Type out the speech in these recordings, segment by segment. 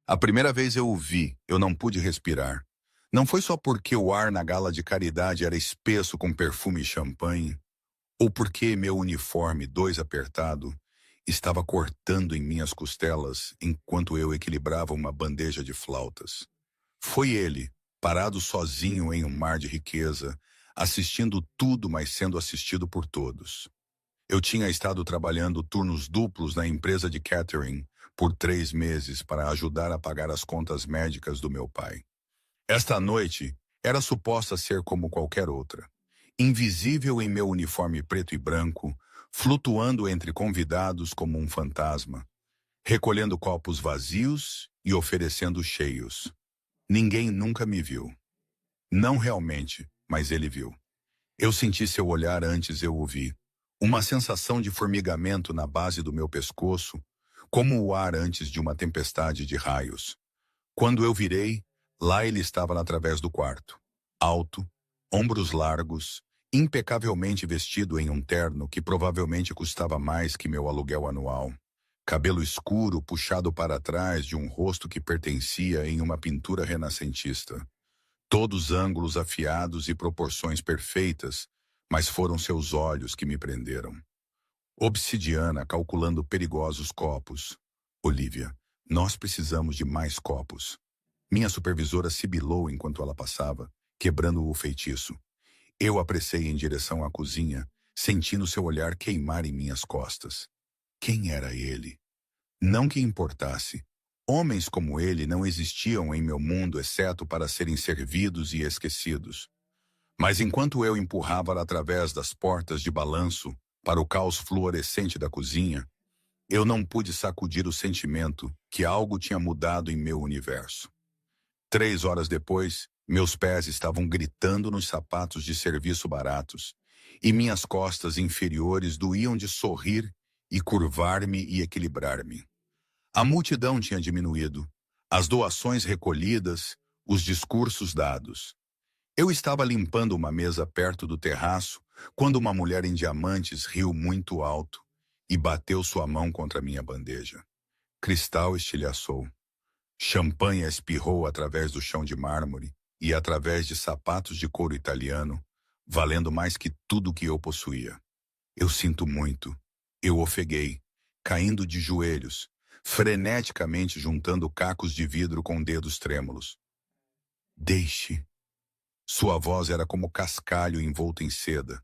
A primeira vez eu o vi, eu não pude respirar. Não foi só porque o ar na gala de caridade era espesso com perfume e champanhe, ou porque meu uniforme, dois apertado, estava cortando em minhas costelas enquanto eu equilibrava uma bandeja de flautas. Foi ele, parado sozinho em um mar de riqueza, assistindo tudo, mas sendo assistido por todos. Eu tinha estado trabalhando turnos duplos na empresa de catering por 3 meses para ajudar a pagar as contas médicas do meu pai. Esta noite era suposta ser como qualquer outra. Invisível em meu uniforme preto e branco, flutuando entre convidados como um fantasma, recolhendo copos vazios e oferecendo cheios. Ninguém nunca me viu. Não realmente, mas ele viu. Eu senti seu olhar antes eu o vi. Uma sensação de formigamento na base do meu pescoço, como o ar antes de uma tempestade de raios. Quando eu virei, lá ele estava na través do quarto. Alto, ombros largos, impecavelmente vestido em um terno que provavelmente custava mais que meu aluguel anual. Cabelo escuro puxado para trás de um rosto que pertencia em uma pintura renascentista. Todos ângulos afiados e proporções perfeitas, mas foram seus olhos que me prenderam. Obsidiana calculando perigosos copos. Olivia, nós precisamos de mais copos. Minha supervisora sibilou enquanto ela passava, quebrando o feitiço. Eu apressei em direção à cozinha, sentindo seu olhar queimar em minhas costas. Quem era ele? Não que importasse. Homens como ele não existiam em meu mundo exceto para serem servidos e esquecidos. Mas enquanto eu empurrava-la através das portas de balanço para o caos fluorescente da cozinha, eu não pude sacudir o sentimento que algo tinha mudado em meu universo. 3 horas depois, meus pés estavam gritando nos sapatos de serviço baratos, e minhas costas inferiores doíam de sorrir e curvar-me e equilibrar-me. A multidão tinha diminuído, as doações recolhidas, os discursos dados. Eu estava limpando uma mesa perto do terraço quando uma mulher em diamantes riu muito alto e bateu sua mão contra minha bandeja. Cristal estilhaçou. Champanhe espirrou através do chão de mármore e através de sapatos de couro italiano, valendo mais que tudo que eu possuía. Eu sinto muito. Eu ofeguei, caindo de joelhos, freneticamente juntando cacos de vidro com dedos trêmulos. Deixe. Sua voz era como cascalho envolto em seda.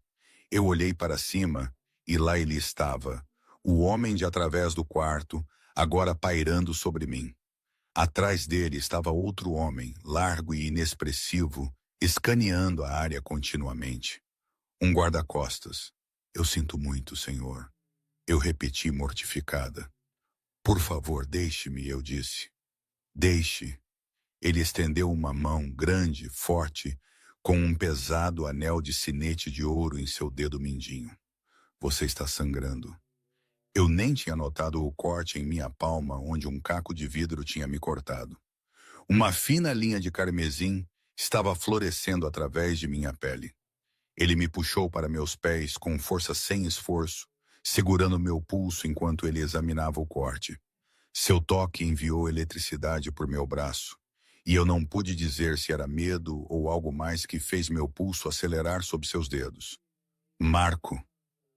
Eu olhei para cima e lá ele estava, o homem de através do quarto, agora pairando sobre mim. Atrás dele estava outro homem, largo e inexpressivo, escaneando a área continuamente. Um guarda-costas. Eu sinto muito, senhor. Eu repeti mortificada. Por favor, deixe-me, eu disse. Deixe. Ele estendeu uma mão grande, forte, com um pesado anel de sinete de ouro em seu dedo mindinho. Você está sangrando. Eu nem tinha notado o corte em minha palma onde um caco de vidro tinha me cortado. Uma fina linha de carmesim estava florescendo através de minha pele. Ele me puxou para meus pés com força sem esforço, segurando meu pulso enquanto ele examinava o corte. Seu toque enviou eletricidade por meu braço, e eu não pude dizer se era medo ou algo mais que fez meu pulso acelerar sob seus dedos. Marco,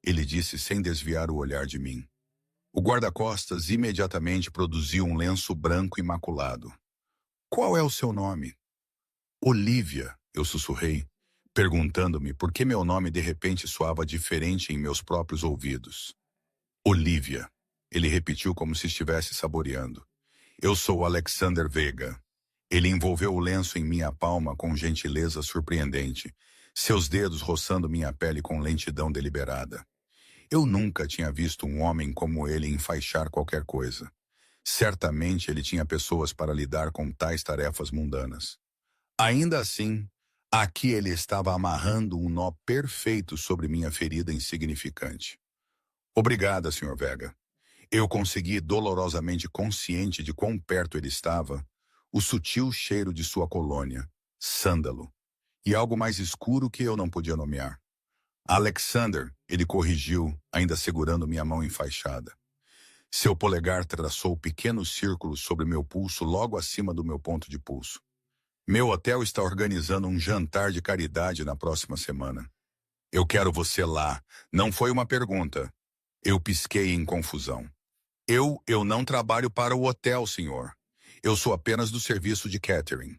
ele disse sem desviar o olhar de mim. O guarda-costas imediatamente produziu um lenço branco imaculado. Qual é o seu nome? Olivia, eu sussurrei, perguntando-me por que meu nome de repente soava diferente em meus próprios ouvidos. Olivia, ele repetiu como se estivesse saboreando. Eu sou Alexander Vega. Ele envolveu o lenço em minha palma com gentileza surpreendente, seus dedos roçando minha pele com lentidão deliberada. Eu nunca tinha visto um homem como ele enfaixar qualquer coisa. Certamente ele tinha pessoas para lidar com tais tarefas mundanas. Ainda assim, aqui ele estava amarrando um nó perfeito sobre minha ferida insignificante. Obrigada, Sr. Vega. Eu consegui, dolorosamente consciente de quão perto ele estava, o sutil cheiro de sua colônia, sândalo, e algo mais escuro que eu não podia nomear. Alexander, ele corrigiu, ainda segurando minha mão enfaixada. Seu polegar traçou pequenos círculos sobre meu pulso logo acima do meu ponto de pulso. Meu hotel está organizando um jantar de caridade na próxima semana. Eu quero você lá. Não foi uma pergunta. Eu pisquei em confusão. Eu não trabalho para o hotel, senhor. Eu sou apenas do serviço de catering.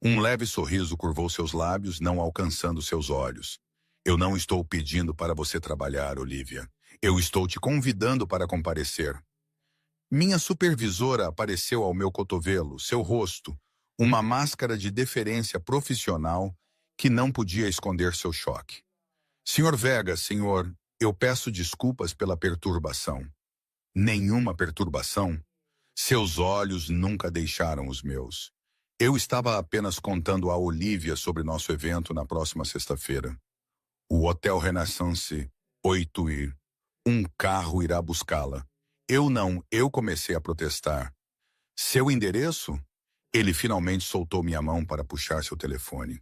Um leve sorriso curvou seus lábios, não alcançando seus olhos. Eu não estou pedindo para você trabalhar, Olivia. Eu estou te convidando para comparecer. Minha supervisora apareceu ao meu cotovelo, seu rosto, uma máscara de deferência profissional que não podia esconder seu choque. Senhor Vega, senhor, eu peço desculpas pela perturbação. Nenhuma perturbação? Seus olhos nunca deixaram os meus. Eu estava apenas contando a Olivia sobre nosso evento na próxima sexta-feira. O Hotel Renaissance 8 um carro irá buscá-la. Eu comecei a protestar. Seu endereço? Ele finalmente soltou minha mão para puxar seu telefone.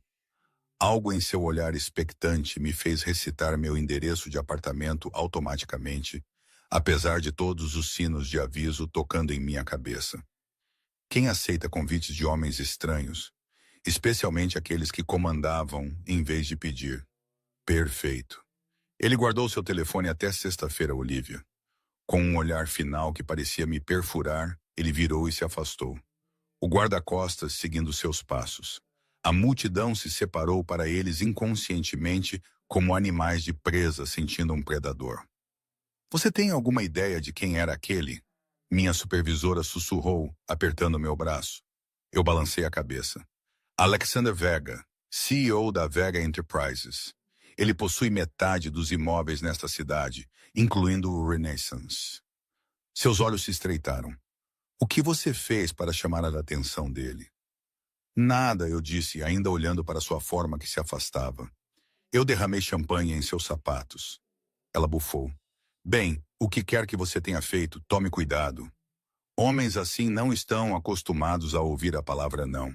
Algo em seu olhar expectante me fez recitar meu endereço de apartamento automaticamente, apesar de todos os sinos de aviso tocando em minha cabeça. Quem aceita convites de homens estranhos, especialmente aqueles que comandavam em vez de pedir? Perfeito. Ele guardou seu telefone até sexta-feira, Olivia. Com um olhar final que parecia me perfurar, ele virou e se afastou. O guarda-costas seguindo seus passos. A multidão se separou para eles inconscientemente, como animais de presa sentindo um predador. Você tem alguma ideia de quem era aquele? Minha supervisora sussurrou, apertando meu braço. Eu balancei a cabeça. Alexander Vega, CEO da Vega Enterprises. Ele possui metade dos imóveis nesta cidade, incluindo o Renaissance. Seus olhos se estreitaram. O que você fez para chamar a atenção dele? Nada, eu disse, ainda olhando para sua forma que se afastava. Eu derramei champanhe em seus sapatos. Ela bufou. Bem, o que quer que você tenha feito, tome cuidado. Homens assim não estão acostumados a ouvir a palavra não.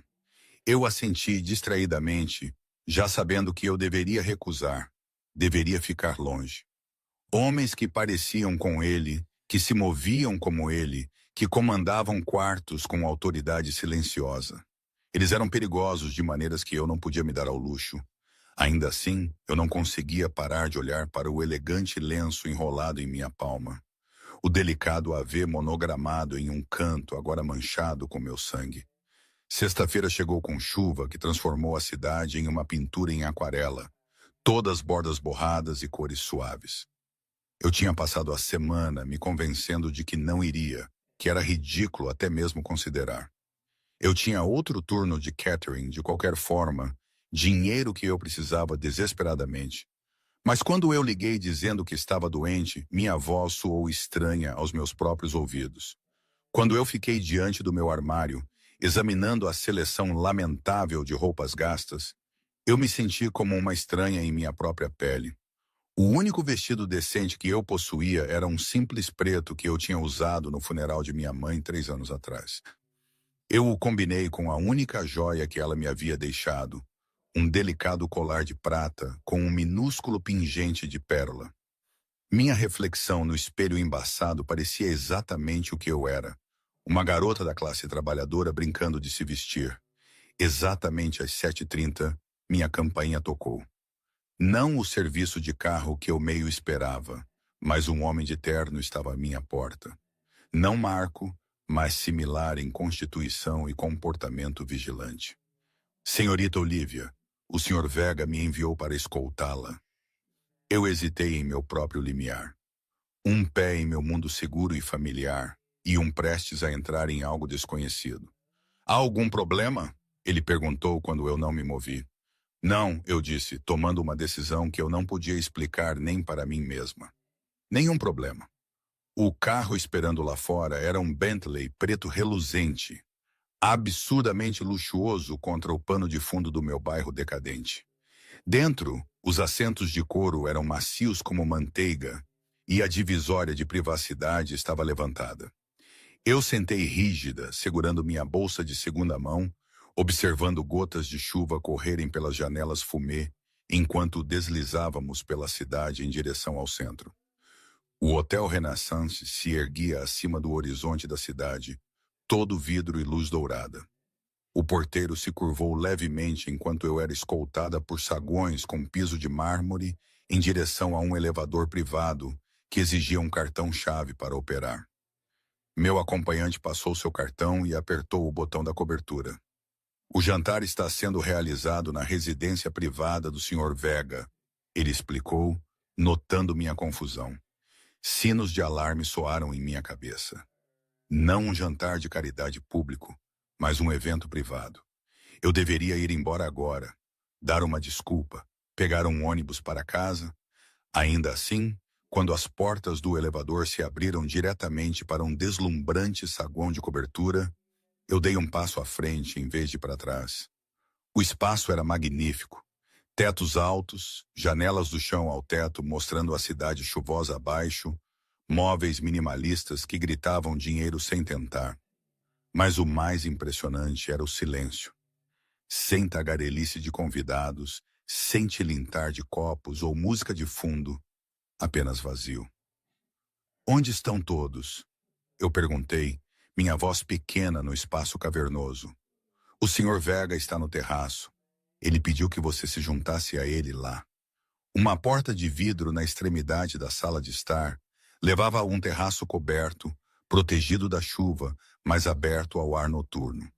Eu assenti distraidamente, já sabendo que eu deveria recusar, deveria ficar longe. Homens que pareciam com ele, que se moviam como ele, que comandavam quartos com autoridade silenciosa. Eles eram perigosos de maneiras que eu não podia me dar ao luxo. Ainda assim, eu não conseguia parar de olhar para o elegante lenço enrolado em minha palma. O delicado AV monogramado em um canto, agora manchado com meu sangue. Sexta-feira chegou com chuva que transformou a cidade em uma pintura em aquarela, todas bordas borradas e cores suaves. Eu tinha passado a semana me convencendo de que não iria, que era ridículo até mesmo considerar. Eu tinha outro turno de catering de qualquer forma, dinheiro que eu precisava desesperadamente. Mas quando eu liguei dizendo que estava doente, minha voz soou estranha aos meus próprios ouvidos. Quando eu fiquei diante do meu armário, examinando a seleção lamentável de roupas gastas, eu me senti como uma estranha em minha própria pele. O único vestido decente que eu possuía era um simples preto que eu tinha usado no funeral de minha mãe 3 anos atrás. Eu o combinei com a única joia que ela me havia deixado, um delicado colar de prata com um minúsculo pingente de pérola. Minha reflexão no espelho embaçado parecia exatamente o que eu era. Uma garota da classe trabalhadora brincando de se vestir. Exatamente às 7h30, minha campainha tocou. Não o serviço de carro que eu meio esperava, mas um homem de terno estava à minha porta. Não Marco, mas similar em constituição e comportamento vigilante. Senhorita Olivia, o Sr. Vega me enviou para escoltá-la. Eu hesitei em meu próprio limiar. Um pé em meu mundo seguro e familiar, e um prestes a entrar em algo desconhecido. Há algum problema? Ele perguntou quando eu não me movi. Não, eu disse, tomando uma decisão que eu não podia explicar nem para mim mesma. Nenhum problema. O carro esperando lá fora era um Bentley preto reluzente, absurdamente luxuoso contra o pano de fundo do meu bairro decadente. Dentro, os assentos de couro eram macios como manteiga e a divisória de privacidade estava levantada. Eu sentei rígida, segurando minha bolsa de segunda mão, observando gotas de chuva correrem pelas janelas fumê, enquanto deslizávamos pela cidade em direção ao centro. O Hotel Renaissance se erguia acima do horizonte da cidade, todo vidro e luz dourada. O porteiro se curvou levemente enquanto eu era escoltada por saguões com piso de mármore em direção a um elevador privado que exigia um cartão-chave para operar. Meu acompanhante passou seu cartão e apertou o botão da cobertura. O jantar está sendo realizado na residência privada do Sr. Vega, ele explicou, notando minha confusão. Sinos de alarme soaram em minha cabeça. Não um jantar de caridade público, mas um evento privado. Eu deveria ir embora agora, dar uma desculpa, pegar um ônibus para casa. Ainda assim, quando as portas do elevador se abriram diretamente para um deslumbrante saguão de cobertura, eu dei um passo à frente em vez de para trás. O espaço era magnífico. Tetos altos, janelas do chão ao teto mostrando a cidade chuvosa abaixo, móveis minimalistas que gritavam dinheiro sem tentar. Mas o mais impressionante era o silêncio. Sem tagarelice de convidados, sem tilintar de copos ou música de fundo, apenas vazio. Onde estão todos? Eu perguntei, minha voz pequena no espaço cavernoso. O Sr. Vega está no terraço. Ele pediu que você se juntasse a ele lá. Uma porta de vidro na extremidade da sala de estar levava a um terraço coberto, protegido da chuva, mas aberto ao ar noturno.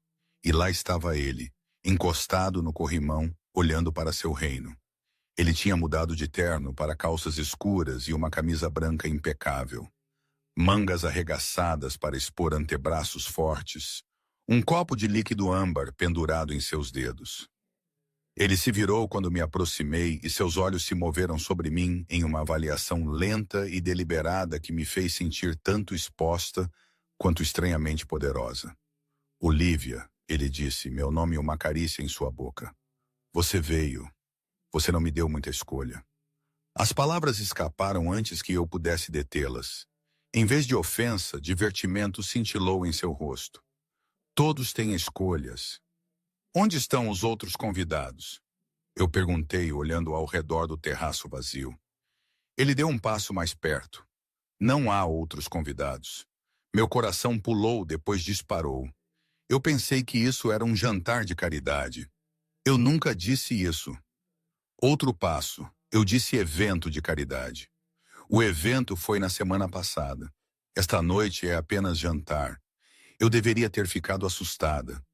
E lá estava ele, encostado no corrimão, olhando para seu reino. Ele tinha mudado de terno para calças escuras e uma camisa branca impecável. Mangas arregaçadas para expor antebraços fortes. Um copo de líquido âmbar pendurado em seus dedos. Ele se virou quando me aproximei e seus olhos se moveram sobre mim em uma avaliação lenta e deliberada que me fez sentir tanto exposta quanto estranhamente poderosa. Olivia, ele disse, meu nome e uma carícia em sua boca. Você veio. Você não me deu muita escolha. As palavras escaparam antes que eu pudesse detê-las. Em vez de ofensa, divertimento cintilou em seu rosto. Todos têm escolhas. Onde estão os outros convidados? Eu perguntei, olhando ao redor do terraço vazio. Ele deu um passo mais perto. Não há outros convidados. Meu coração pulou, depois disparou. Eu pensei que isso era um jantar de caridade. Eu nunca disse isso. Outro passo. Eu disse evento de caridade. O evento foi na semana passada. Esta noite é apenas jantar. Eu deveria ter ficado assustada.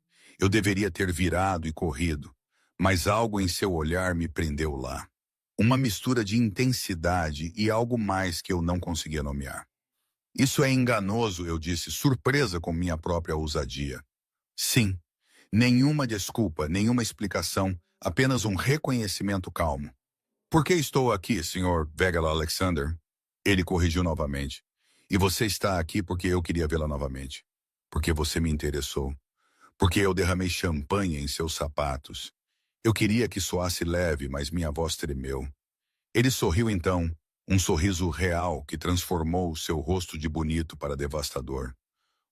Eu deveria ter virado e corrido, mas algo em seu olhar me prendeu lá. Uma mistura de intensidade e algo mais que eu não conseguia nomear. Isso é enganoso, eu disse, surpresa com minha própria ousadia. Sim, nenhuma desculpa, nenhuma explicação, apenas um reconhecimento calmo. Por que estou aqui, Sr. Vegala Alexander? Ele corrigiu novamente. E você está aqui porque eu queria vê-la novamente. Porque você me interessou. Porque eu derramei champanhe em seus sapatos. Eu queria que soasse leve, mas minha voz tremeu. Ele sorriu então, um sorriso real que transformou seu rosto de bonito para devastador.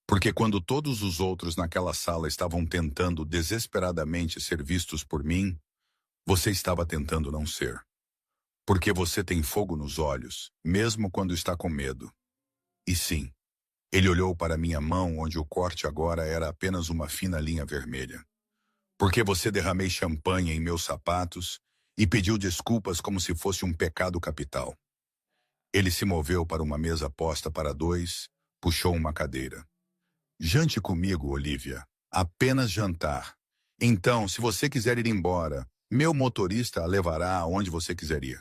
Porque quando todos os outros naquela sala estavam tentando desesperadamente ser vistos por mim, você estava tentando não ser. Porque você tem fogo nos olhos, mesmo quando está com medo. E sim, ele olhou para minha mão onde o corte agora era apenas uma fina linha vermelha. Porque você derramei champanhe em meus sapatos e pediu desculpas como se fosse um pecado capital. Ele se moveu para uma mesa posta para dois, puxou uma cadeira. Jante comigo, Olivia. Apenas jantar. Então, se você quiser ir embora, meu motorista a levará aonde você quiser ir.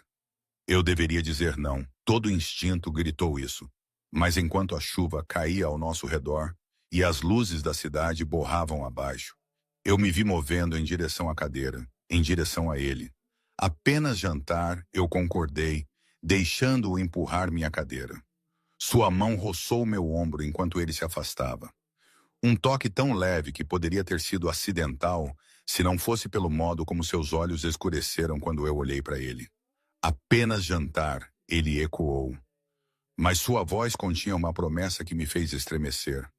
Eu deveria dizer não. Todo instinto gritou isso. Mas enquanto a chuva caía ao nosso redor e as luzes da cidade borravam abaixo, eu me vi movendo em direção à cadeira, em direção a ele. Apenas jantar, eu concordei, deixando-o empurrar minha cadeira. Sua mão roçou meu ombro enquanto ele se afastava. Um toque tão leve que poderia ter sido acidental se não fosse pelo modo como seus olhos escureceram quando eu olhei para ele. Apenas jantar, ele ecoou. Mas sua voz continha uma promessa que me fez estremecer.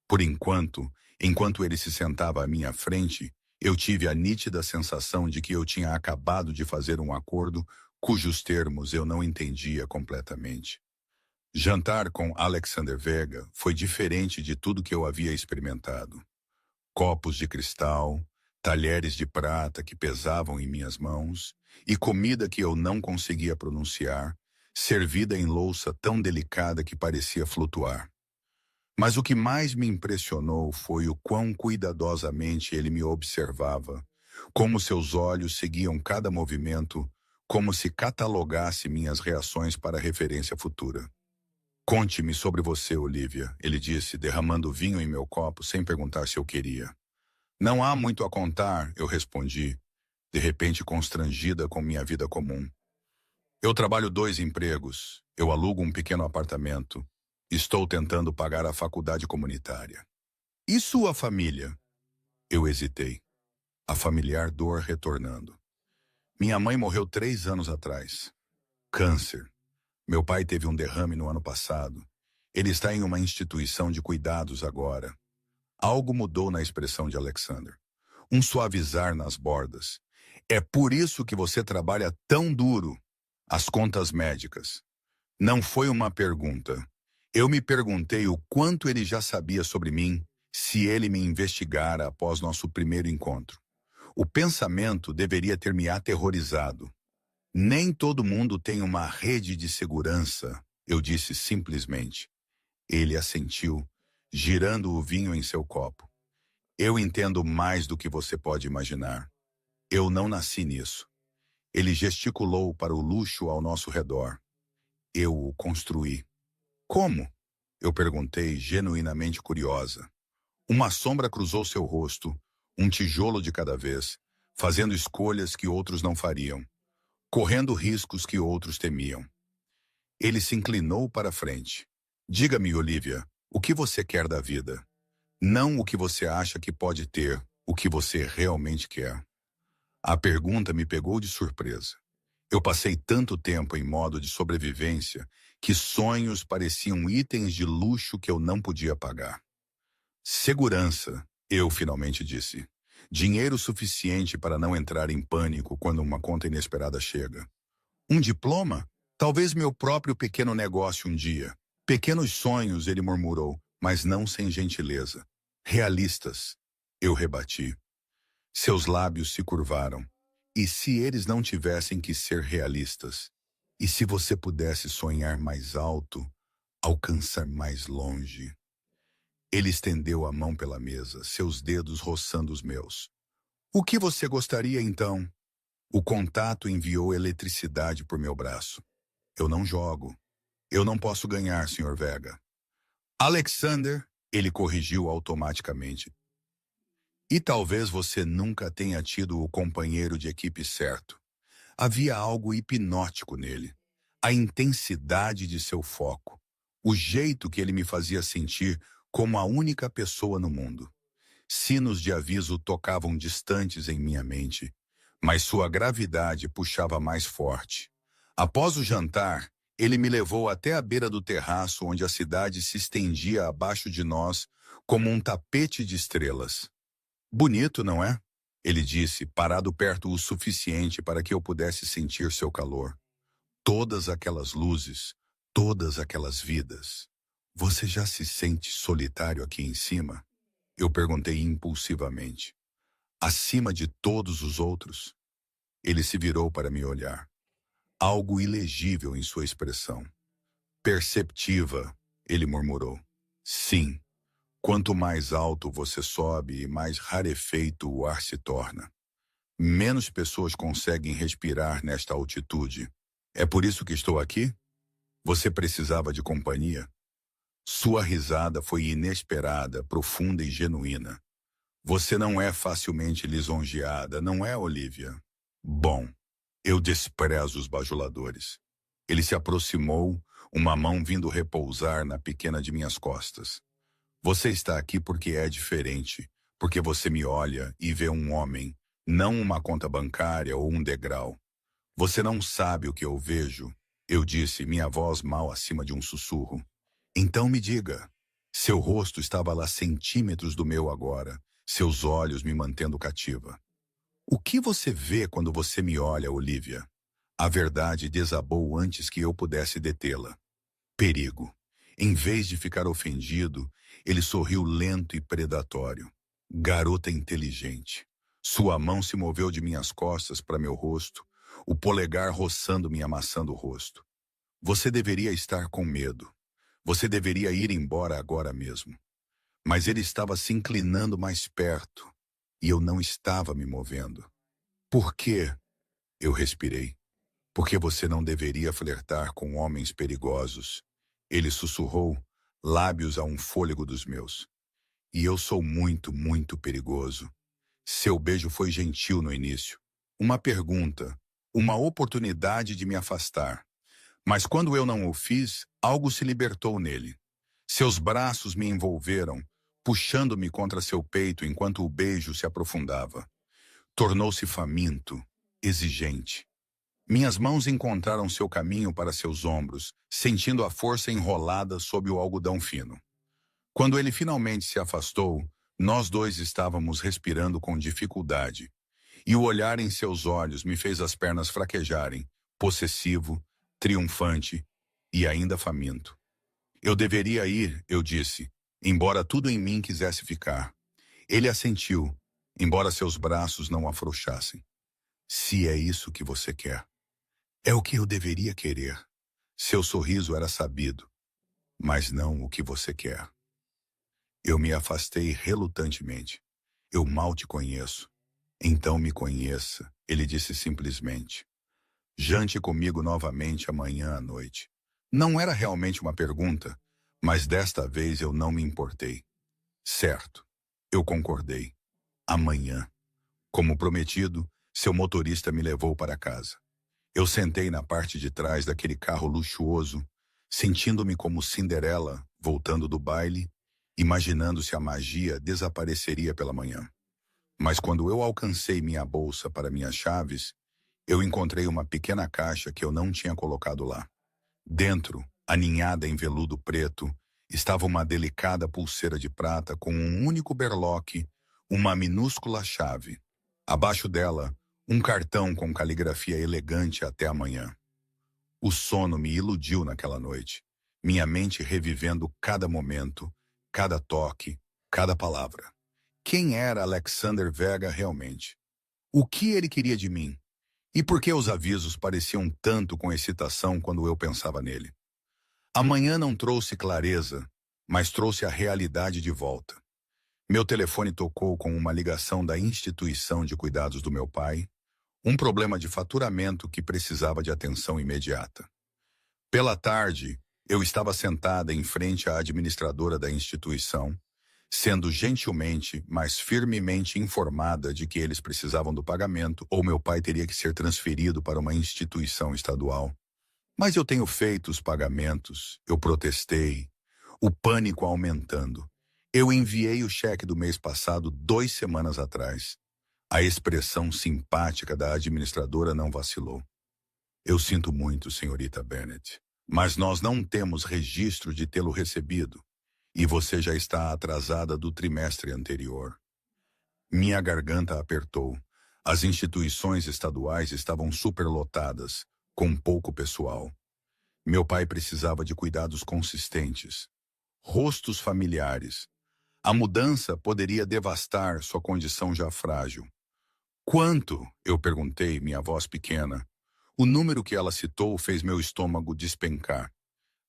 Por enquanto ele se sentava à minha frente, eu tive a nítida sensação de que eu tinha acabado de fazer um acordo cujos termos eu não entendia completamente. Jantar com Alexander Vega foi diferente de tudo que eu havia experimentado. Copos de cristal, talheres de prata que pesavam em minhas mãos e comida que eu não conseguia pronunciar, servida em louça tão delicada que parecia flutuar. Mas o que mais me impressionou foi o quão cuidadosamente ele me observava, como seus olhos seguiam cada movimento, como se catalogasse minhas reações para referência futura. Conte-me sobre você, Olivia, ele disse, derramando vinho em meu copo sem perguntar se eu queria. Não há muito a contar, eu respondi, de repente constrangida com minha vida comum. Eu trabalho 2 empregos, eu alugo um pequeno apartamento, estou tentando pagar a faculdade comunitária. E sua família? Eu hesitei, a familiar dor retornando. Minha mãe morreu 3 anos atrás. Câncer. Meu pai teve um derrame no ano passado. Ele está em uma instituição de cuidados agora. Algo mudou na expressão de Alexander. Um suavizar nas bordas. É por isso que você trabalha tão duro. As contas médicas. Não foi uma pergunta. Eu me perguntei o quanto ele já sabia sobre mim se ele me investigara após nosso primeiro encontro. O pensamento deveria ter me aterrorizado. Nem todo mundo tem uma rede de segurança, eu disse simplesmente. Ele assentiu, girando o vinho em seu copo. Eu entendo mais do que você pode imaginar. Eu não nasci nisso. Ele gesticulou para o luxo ao nosso redor. Eu o construí. Como? Eu perguntei, genuinamente curiosa. Uma sombra cruzou seu rosto, um tijolo de cada vez, fazendo escolhas que outros não fariam, correndo riscos que outros temiam. Ele se inclinou para a frente. Diga-me, Olivia, o que você quer da vida? Não o que você acha que pode ter, o que você realmente quer. A pergunta me pegou de surpresa. Eu passei tanto tempo em modo de sobrevivência que sonhos pareciam itens de luxo que eu não podia pagar. Segurança, eu finalmente disse. Dinheiro suficiente para não entrar em pânico quando uma conta inesperada chega. Um diploma? Talvez meu próprio pequeno negócio um dia. Pequenos sonhos, ele murmurou, mas não sem gentileza. Realistas, eu rebati. Seus lábios se curvaram. E se eles não tivessem que ser realistas? E se você pudesse sonhar mais alto, alcançar mais longe? Ele estendeu a mão pela mesa, seus dedos roçando os meus. O que você gostaria então? O contato enviou eletricidade por meu braço. Eu não jogo. Eu não posso ganhar, Sr. Vega. Alexander, ele corrigiu automaticamente. E talvez você nunca tenha tido o companheiro de equipe certo. Havia algo hipnótico nele. A intensidade de seu foco. O jeito que ele me fazia sentir como a única pessoa no mundo. Sinos de aviso tocavam distantes em minha mente, mas sua gravidade puxava mais forte. Após o jantar, ele me levou até a beira do terraço onde a cidade se estendia abaixo de nós como um tapete de estrelas. Bonito, não é? Ele disse, parado perto o suficiente para que eu pudesse sentir seu calor. Todas aquelas luzes, todas aquelas vidas. Você já se sente solitário aqui em cima? Eu perguntei impulsivamente. Acima de todos os outros? Ele se virou para me olhar. Algo ilegível em sua expressão. Perceptiva, ele murmurou. Sim. Quanto mais alto você sobe, mais rarefeito o ar se torna. Menos pessoas conseguem respirar nesta altitude. É por isso que estou aqui? Você precisava de companhia? Sua risada foi inesperada, profunda e genuína. Você não é facilmente lisonjeada, não é, Olivia? Bom, eu desprezo os bajuladores. Ele se aproximou, uma mão vindo repousar na pequena de minhas costas. Você está aqui porque é diferente, porque você me olha e vê um homem, não uma conta bancária ou um degrau. Você não sabe o que eu vejo, eu disse, minha voz mal acima de um sussurro. Então me diga. Seu rosto estava lá centímetros do meu agora, seus olhos me mantendo cativa. O que você vê quando você me olha, Olivia? A verdade desabou antes que eu pudesse detê-la. Perigo. Em vez de ficar ofendido, ele sorriu lento e predatório. Garota inteligente. Sua mão se moveu de minhas costas para meu rosto, o polegar roçando-me e amassando o rosto. Você deveria estar com medo. Você deveria ir embora agora mesmo. Mas ele estava se inclinando mais perto, e eu não estava me movendo. Por quê? Eu respirei. Porque você não deveria flertar com homens perigosos. Ele sussurrou, lábios a um fôlego dos meus. E eu sou muito, muito perigoso. Seu beijo foi gentil no início. Uma pergunta, uma oportunidade de me afastar. Mas quando eu não o fiz, algo se libertou nele. Seus braços me envolveram, puxando-me contra seu peito enquanto o beijo se aprofundava. Tornou-se faminto, exigente. Minhas mãos encontraram seu caminho para seus ombros, sentindo a força enrolada sob o algodão fino. Quando ele finalmente se afastou, nós dois estávamos respirando com dificuldade, e o olhar em seus olhos me fez as pernas fraquejarem, possessivo, triunfante e ainda faminto. Eu deveria ir, eu disse, embora tudo em mim quisesse ficar. Ele assentiu, embora seus braços não afrouxassem. Se é isso que você quer. É o que eu deveria querer. Seu sorriso era sabido, mas não o que você quer. Eu me afastei relutantemente. Eu mal te conheço. Então me conheça, ele disse simplesmente. Jante comigo novamente amanhã à noite. Não era realmente uma pergunta, mas desta vez eu não me importei. Certo, eu concordei. Amanhã. Como prometido, seu motorista me levou para casa. Eu sentei na parte de trás daquele carro luxuoso, sentindo-me como Cinderela voltando do baile, imaginando se a magia desapareceria pela manhã. Mas quando eu alcancei minha bolsa para minhas chaves, eu encontrei uma pequena caixa que eu não tinha colocado lá. Dentro, aninhada em veludo preto, estava uma delicada pulseira de prata com um único berloque, uma minúscula chave. Abaixo dela, um cartão com caligrafia elegante até amanhã. O sono me iludiu naquela noite, minha mente revivendo cada momento, cada toque, cada palavra. Quem era Alexander Vega realmente? O que ele queria de mim? E por que os avisos pareciam tanto com excitação quando eu pensava nele? Amanhã não trouxe clareza, mas trouxe a realidade de volta. Meu telefone tocou com uma ligação da instituição de cuidados do meu pai, um problema de faturamento que precisava de atenção imediata. Pela tarde, eu estava sentada em frente à administradora da instituição, sendo gentilmente, mas firmemente informada de que eles precisavam do pagamento ou meu pai teria que ser transferido para uma instituição estadual. Mas eu tenho feito os pagamentos, eu protestei, o pânico aumentando. Eu enviei o cheque do mês passado 2 semanas atrás. A expressão simpática da administradora não vacilou. Eu sinto muito, senhorita Bennett, mas nós não temos registro de tê-lo recebido, e você já está atrasada do trimestre anterior. Minha garganta apertou. As instituições estaduais estavam superlotadas, com pouco pessoal. Meu pai precisava de cuidados consistentes, rostos familiares. A mudança poderia devastar sua condição já frágil. Quanto? Eu perguntei, minha voz pequena. O número que ela citou fez meu estômago despencar.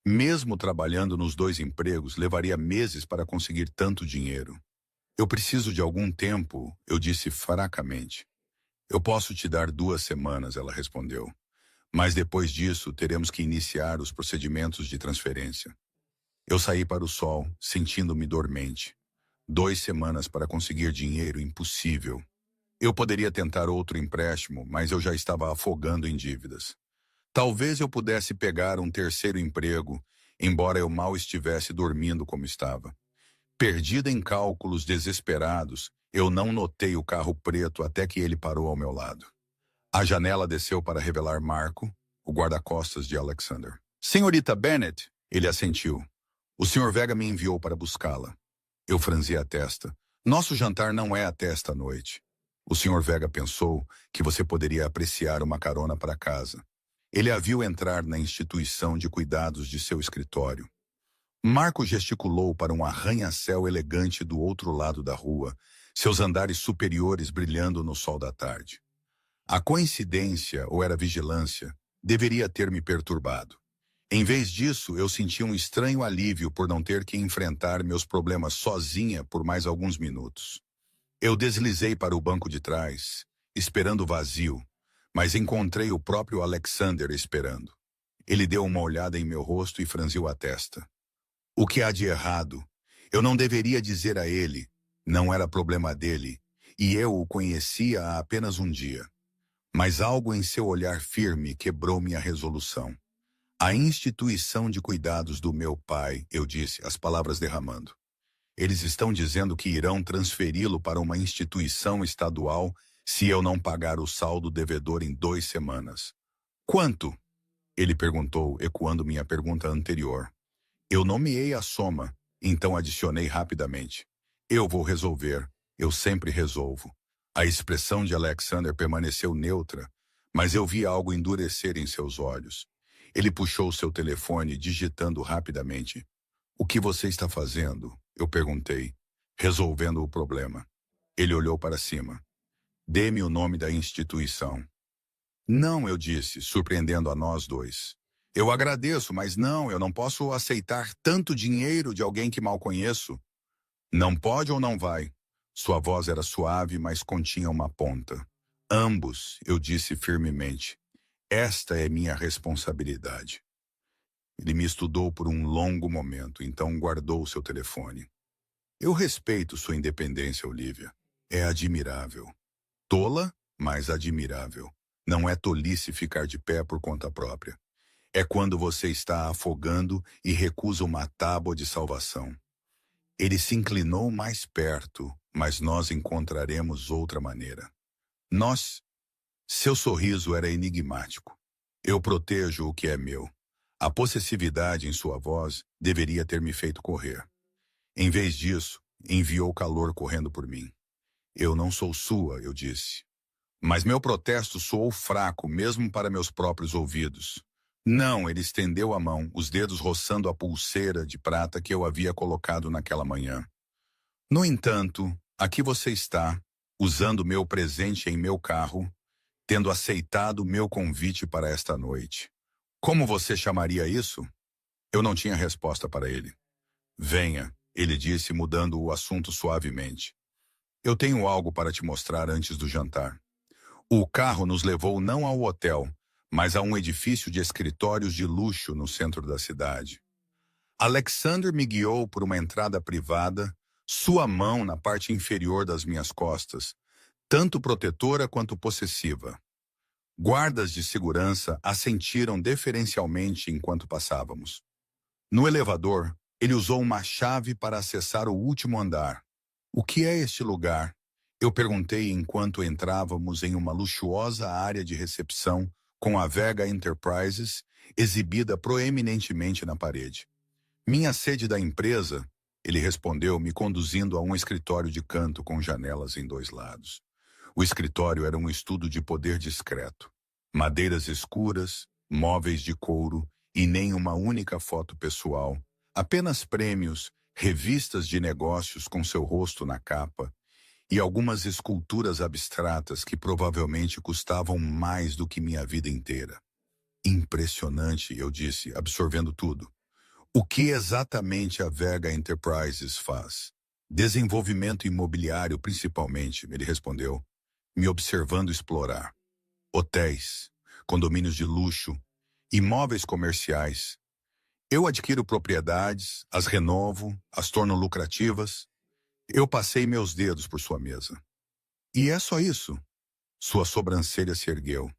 Mesmo trabalhando nos 2 empregos, levaria meses para conseguir tanto dinheiro. Eu preciso de algum tempo, eu disse fracamente. Eu posso te dar 2 semanas, ela respondeu. Mas depois disso, teremos que iniciar os procedimentos de transferência. Eu saí para o sol, sentindo-me dormente. 2 semanas para conseguir dinheiro, impossível. Eu poderia tentar outro empréstimo, mas eu já estava afogando em dívidas. Talvez eu pudesse pegar um terceiro emprego, embora eu mal estivesse dormindo como estava. Perdida em cálculos desesperados, eu não notei o carro preto até que ele parou ao meu lado. A janela desceu para revelar Marco, o guarda-costas de Alexander. Senhorita Bennett, ele assentiu. O Sr. Vega me enviou para buscá-la. Eu franzi a testa. Nosso jantar não é até esta noite. O Sr. Vega pensou que você poderia apreciar uma carona para casa. Ele a viu entrar na instituição de cuidados de seu escritório. Marco gesticulou para um arranha-céu elegante do outro lado da rua, seus andares superiores brilhando no sol da tarde. A coincidência, ou era vigilância, deveria ter me perturbado. Em vez disso, eu senti um estranho alívio por não ter que enfrentar meus problemas sozinha por mais alguns minutos. Eu deslizei para o banco de trás, esperando vazio, mas encontrei o próprio Alexander esperando. Ele deu uma olhada em meu rosto e franziu a testa. O que há de errado? Eu não deveria dizer a ele. Não era problema dele, e eu o conhecia há apenas um dia. Mas algo em seu olhar firme quebrou minha resolução. A instituição de cuidados do meu pai, eu disse, as palavras derramando. Eles estão dizendo que irão transferi-lo para uma instituição estadual se eu não pagar o saldo devedor em 2 semanas. Quanto? Ele perguntou, ecoando minha pergunta anterior. Eu nomeei a soma, então adicionei rapidamente. Eu vou resolver, eu sempre resolvo. A expressão de Alexander permaneceu neutra, mas eu vi algo endurecer em seus olhos. Ele puxou seu telefone, digitando rapidamente. O que você está fazendo? Eu perguntei, resolvendo o problema. Ele olhou para cima. Dê-me o nome da instituição. Não, eu disse, surpreendendo a nós dois. Eu agradeço, mas não, eu não posso aceitar tanto dinheiro de alguém que mal conheço. Não pode ou não vai? Sua voz era suave, mas continha uma ponta. Ambos, eu disse firmemente. Esta é minha responsabilidade. Ele me estudou por um longo momento, então guardou seu telefone. Eu respeito sua independência, Olivia. É admirável. Tola, mas admirável. Não é tolice ficar de pé por conta própria. É quando você está afogando e recusa uma tábua de salvação. Ele se inclinou mais perto, mas nós encontraremos outra maneira. Nós? Seu sorriso era enigmático. Eu protejo o que é meu. A possessividade em sua voz deveria ter me feito correr. Em vez disso, enviou calor correndo por mim. Eu não sou sua, eu disse. Mas meu protesto soou fraco mesmo para meus próprios ouvidos. Não, ele estendeu a mão, os dedos roçando a pulseira de prata que eu havia colocado naquela manhã. No entanto, aqui você está, usando meu presente em meu carro, tendo aceitado meu convite para esta noite. Como você chamaria isso? Eu não tinha resposta para ele. Venha, ele disse, mudando o assunto suavemente. Eu tenho algo para te mostrar antes do jantar. O carro nos levou não ao hotel, mas a um edifício de escritórios de luxo no centro da cidade. Alexander me guiou por uma entrada privada, sua mão na parte inferior das minhas costas, tanto protetora quanto possessiva. Guardas de segurança assentiram deferencialmente enquanto passávamos. No elevador, ele usou uma chave para acessar o último andar. O que é este lugar? Eu perguntei enquanto entrávamos em uma luxuosa área de recepção com a Vega Enterprises exibida proeminentemente na parede. Minha sede da empresa, ele respondeu, me conduzindo a um escritório de canto com janelas em 2 lados. O escritório era um estudo de poder discreto. Madeiras escuras, móveis de couro e nem uma única foto pessoal. Apenas prêmios, revistas de negócios com seu rosto na capa e algumas esculturas abstratas que provavelmente custavam mais do que minha vida inteira. Impressionante, eu disse, absorvendo tudo. O que exatamente a Vega Enterprises faz? Desenvolvimento imobiliário, principalmente, ele respondeu, me observando explorar. Hotéis, condomínios de luxo, imóveis comerciais. Eu adquiro propriedades, as renovo, as torno lucrativas. Eu passei meus dedos por sua mesa. E é só isso. Sua sobrancelha se ergueu.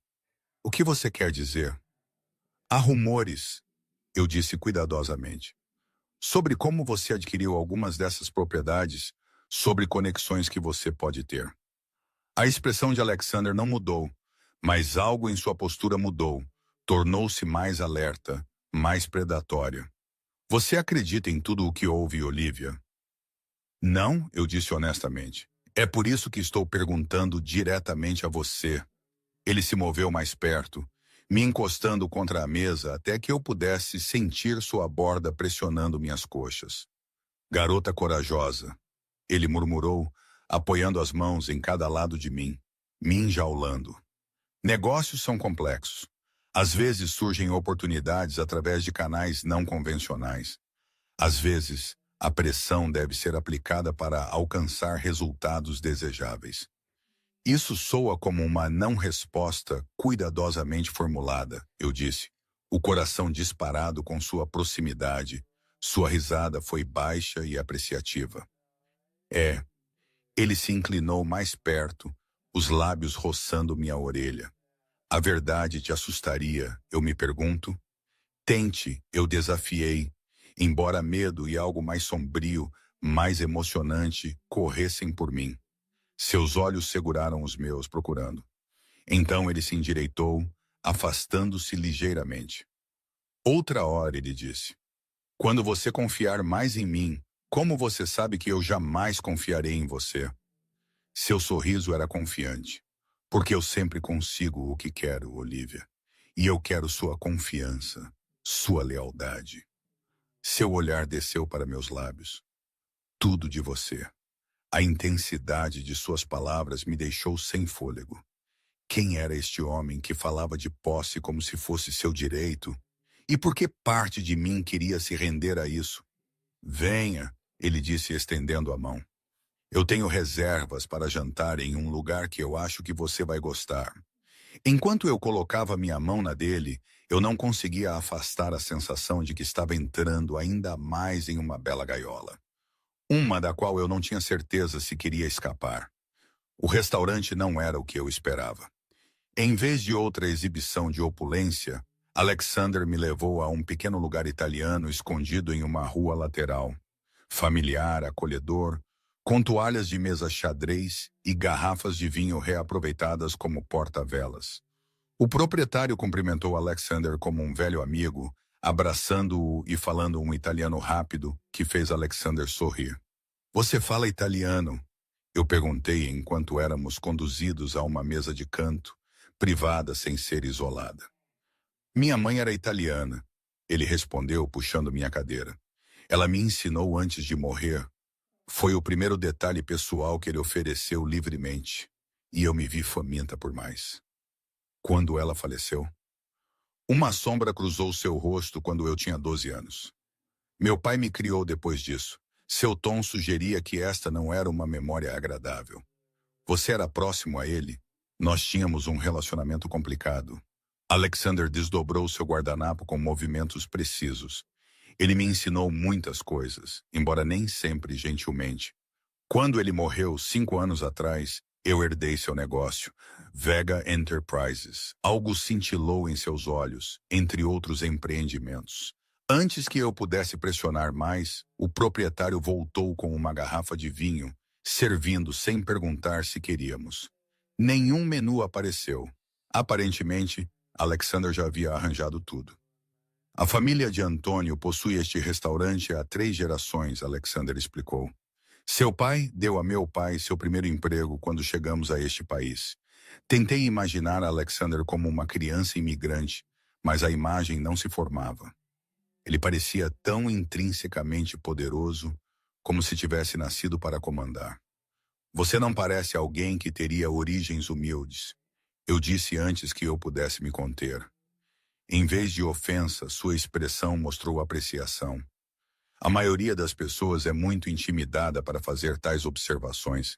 O que você quer dizer? Há rumores, eu disse cuidadosamente, sobre como você adquiriu algumas dessas propriedades, sobre conexões que você pode ter. A expressão de Alexander não mudou, mas algo em sua postura mudou, tornou-se mais alerta, mais predatória. Você acredita em tudo o que ouve, Olivia? Não, eu disse honestamente. É por isso que estou perguntando diretamente a você. Ele se moveu mais perto, me encostando contra a mesa até que eu pudesse sentir sua borda pressionando minhas coxas. Garota corajosa, ele murmurou, apoiando as mãos em cada lado de mim, me enjaulando. Negócios são complexos. Às vezes surgem oportunidades através de canais não convencionais. Às vezes, a pressão deve ser aplicada para alcançar resultados desejáveis. Isso soa como uma não-resposta cuidadosamente formulada, eu disse, o coração disparado com sua proximidade. Sua risada foi baixa e apreciativa. É, ele se inclinou mais perto, os lábios roçando minha orelha. A verdade te assustaria, eu me pergunto? Tente, eu desafiei, embora medo e algo mais sombrio, mais emocionante, corressem por mim. Seus olhos seguraram os meus, procurando. Então ele se endireitou, afastando-se ligeiramente. Outra hora, ele disse. Quando você confiar mais em mim, como você sabe que eu jamais confiarei em você? Seu sorriso era confiante. Porque eu sempre consigo o que quero, Olivia. E eu quero sua confiança, sua lealdade. Seu olhar desceu para meus lábios. Tudo de você. A intensidade de suas palavras me deixou sem fôlego. Quem era este homem que falava de posse como se fosse seu direito? E por que parte de mim queria se render a isso? Venha, ele disse estendendo a mão. Eu tenho reservas para jantar em um lugar que eu acho que você vai gostar. Enquanto eu colocava minha mão na dele, eu não conseguia afastar a sensação de que estava entrando ainda mais em uma bela gaiola. Uma da qual eu não tinha certeza se queria escapar. O restaurante não era o que eu esperava. Em vez de outra exibição de opulência, Alexander me levou a um pequeno lugar italiano escondido em uma rua lateral. Familiar, acolhedor, com toalhas de mesa xadrez e garrafas de vinho reaproveitadas como porta-velas. O proprietário cumprimentou Alexander como um velho amigo, abraçando-o e falando um italiano rápido que fez Alexander sorrir. Você fala italiano? Eu perguntei enquanto éramos conduzidos a uma mesa de canto, privada sem ser isolada. Minha mãe era italiana, ele respondeu puxando minha cadeira. Ela me ensinou antes de morrer. Foi o primeiro detalhe pessoal que ele ofereceu livremente, e eu me vi faminta por mais. Quando ela faleceu? Uma sombra cruzou seu rosto quando eu tinha 12 anos. Meu pai me criou depois disso. Seu tom sugeria que esta não era uma memória agradável. Você era próximo a ele? Nós tínhamos um relacionamento complicado. Alexander desdobrou seu guardanapo com movimentos precisos. Ele me ensinou muitas coisas, embora nem sempre gentilmente. Quando ele morreu 5 anos atrás, eu herdei seu negócio, Vega Enterprises. Algo cintilou em seus olhos, entre outros empreendimentos. Antes que eu pudesse pressionar mais, o proprietário voltou com uma garrafa de vinho, servindo sem perguntar se queríamos. Nenhum menu apareceu. Aparentemente, Alexander já havia arranjado tudo. A família de Antônio possui este restaurante há 3 gerações, Alexander explicou. Seu pai deu a meu pai seu primeiro emprego quando chegamos a este país. Tentei imaginar Alexander como uma criança imigrante, mas a imagem não se formava. Ele parecia tão intrinsecamente poderoso, como se tivesse nascido para comandar. Você não parece alguém que teria origens humildes. Eu disse antes que eu pudesse me conter. Em vez de ofensa, sua expressão mostrou apreciação. A maioria das pessoas é muito intimidada para fazer tais observações.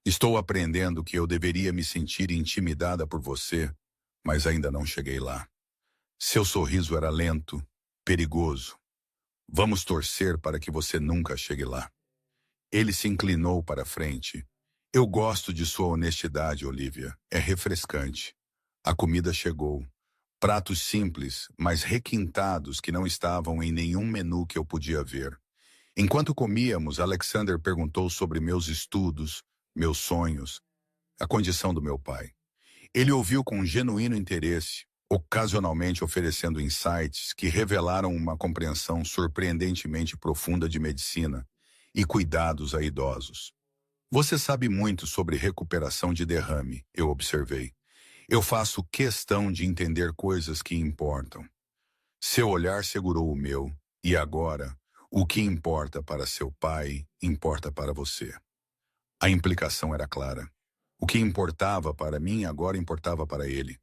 Estou aprendendo que eu deveria me sentir intimidada por você, mas ainda não cheguei lá. Seu sorriso era lento, perigoso. Vamos torcer para que você nunca chegue lá. Ele se inclinou para a frente. Eu gosto de sua honestidade, Olivia. É refrescante. A comida chegou. Pratos simples, mas requintados que não estavam em nenhum menu que eu podia ver. Enquanto comíamos, Alexander perguntou sobre meus estudos, meus sonhos, a condição do meu pai. Ele ouviu com genuíno interesse, ocasionalmente oferecendo insights que revelaram uma compreensão surpreendentemente profunda de medicina e cuidados a idosos. Você sabe muito sobre recuperação de derrame, eu observei. Eu faço questão de entender coisas que importam. Seu olhar segurou o meu, e agora, o que importa para seu pai, importa para você. A implicação era clara. O que importava para mim agora importava para ele.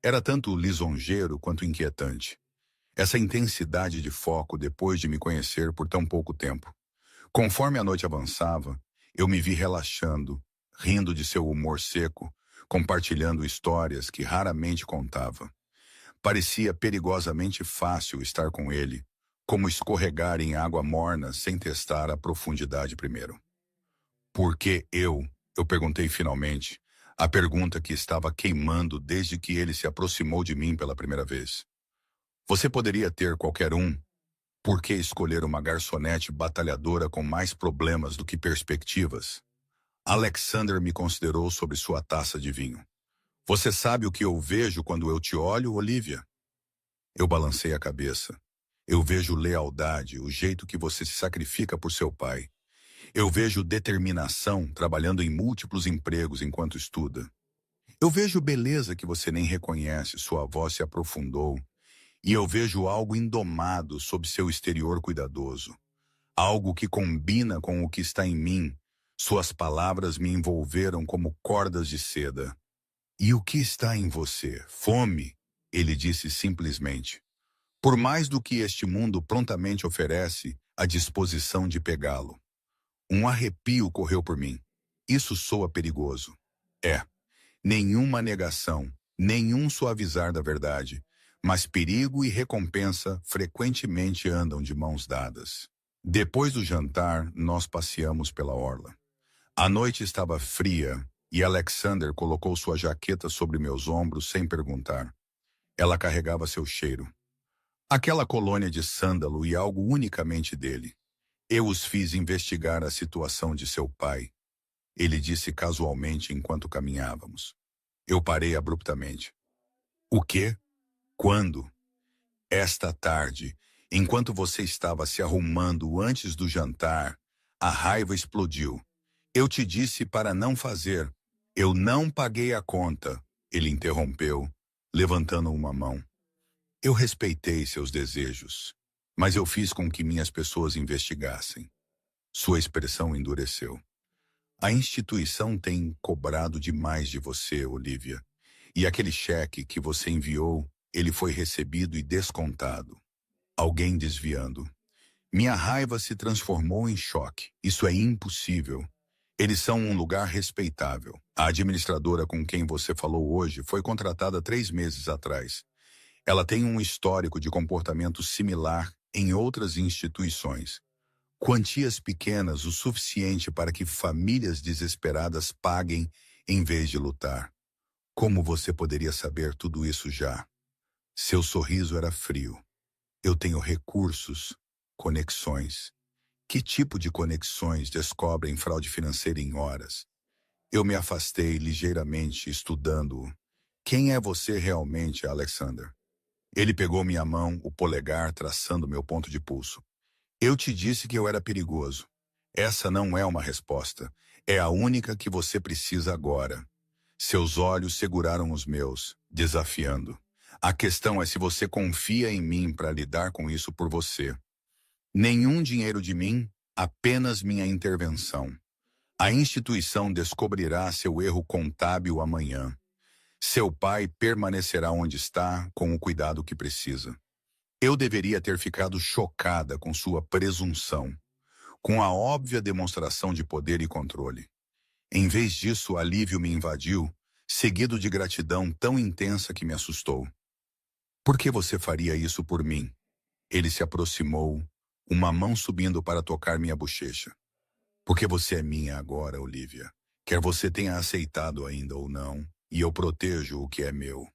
Era tanto lisonjeiro quanto inquietante. Essa intensidade de foco depois de me conhecer por tão pouco tempo. Conforme a noite avançava, eu me vi relaxando, rindo de seu humor seco, compartilhando histórias que raramente contava. Parecia perigosamente fácil estar com ele, como escorregar em água morna sem testar a profundidade primeiro. Por que eu? Eu perguntei finalmente, a pergunta que estava queimando desde que ele se aproximou de mim pela primeira vez. Você poderia ter qualquer um. Por que escolher uma garçonete batalhadora com mais problemas do que perspectivas? Alexander me considerou sobre sua taça de vinho. Você sabe o que eu vejo quando eu te olho, Olivia? Eu balancei a cabeça. Eu vejo lealdade, o jeito que você se sacrifica por seu pai. Eu vejo determinação, trabalhando em múltiplos empregos enquanto estuda. Eu vejo beleza que você nem reconhece, sua voz se aprofundou. E eu vejo algo indomado sob seu exterior cuidadoso. Algo que combina com o que está em mim. Suas palavras me envolveram como cordas de seda. E o que está em você? Fome, ele disse simplesmente. Por mais do que este mundo prontamente oferece, a disposição de pegá-lo. Um arrepio correu por mim. Isso soa perigoso. É. Nenhuma negação, nenhum suavizar da verdade, mas perigo e recompensa frequentemente andam de mãos dadas. Depois do jantar, nós passeamos pela orla. A noite estava fria e Alexander colocou sua jaqueta sobre meus ombros sem perguntar. Ela carregava seu cheiro. Aquela colônia de sândalo e algo unicamente dele. Eu os fiz investigar a situação de seu pai. Ele disse casualmente enquanto caminhávamos. Eu parei abruptamente. O quê? Quando? Esta tarde, enquanto você estava se arrumando antes do jantar, a raiva explodiu. Eu te disse para não fazer. Eu não paguei a conta, ele interrompeu, levantando uma mão. Eu respeitei seus desejos, mas eu fiz com que minhas pessoas investigassem. Sua expressão endureceu. A instituição tem cobrado demais de você, Olivia. E aquele cheque que você enviou, ele foi recebido e descontado. Alguém desviando. Minha raiva se transformou em choque. Isso é impossível. Eles são um lugar respeitável. A administradora com quem você falou hoje foi contratada 3 meses atrás. Ela tem um histórico de comportamento similar em outras instituições. Quantias pequenas o suficiente para que famílias desesperadas paguem em vez de lutar. Como você poderia saber tudo isso já? Seu sorriso era frio. Eu tenho recursos, conexões. Que tipo de conexões descobrem fraude financeira em horas? Eu me afastei ligeiramente, estudando-o. Quem é você realmente, Alexander? Ele pegou minha mão, o polegar, traçando meu ponto de pulso. Eu te disse que eu era perigoso. Essa não é uma resposta. É a única que você precisa agora. Seus olhos seguraram os meus, desafiando. A questão é se você confia em mim para lidar com isso por você. Nenhum dinheiro de mim, apenas minha intervenção. A instituição descobrirá seu erro contábil amanhã. Seu pai permanecerá onde está, com o cuidado que precisa. Eu deveria ter ficado chocada com sua presunção, com a óbvia demonstração de poder e controle. Em vez disso, alívio me invadiu, seguido de gratidão tão intensa que me assustou. Por que você faria isso por mim? Ele se aproximou, uma mão subindo para tocar minha bochecha. Porque você é minha agora, Olivia. Quer você tenha aceitado ainda ou não, e eu protejo o que é meu.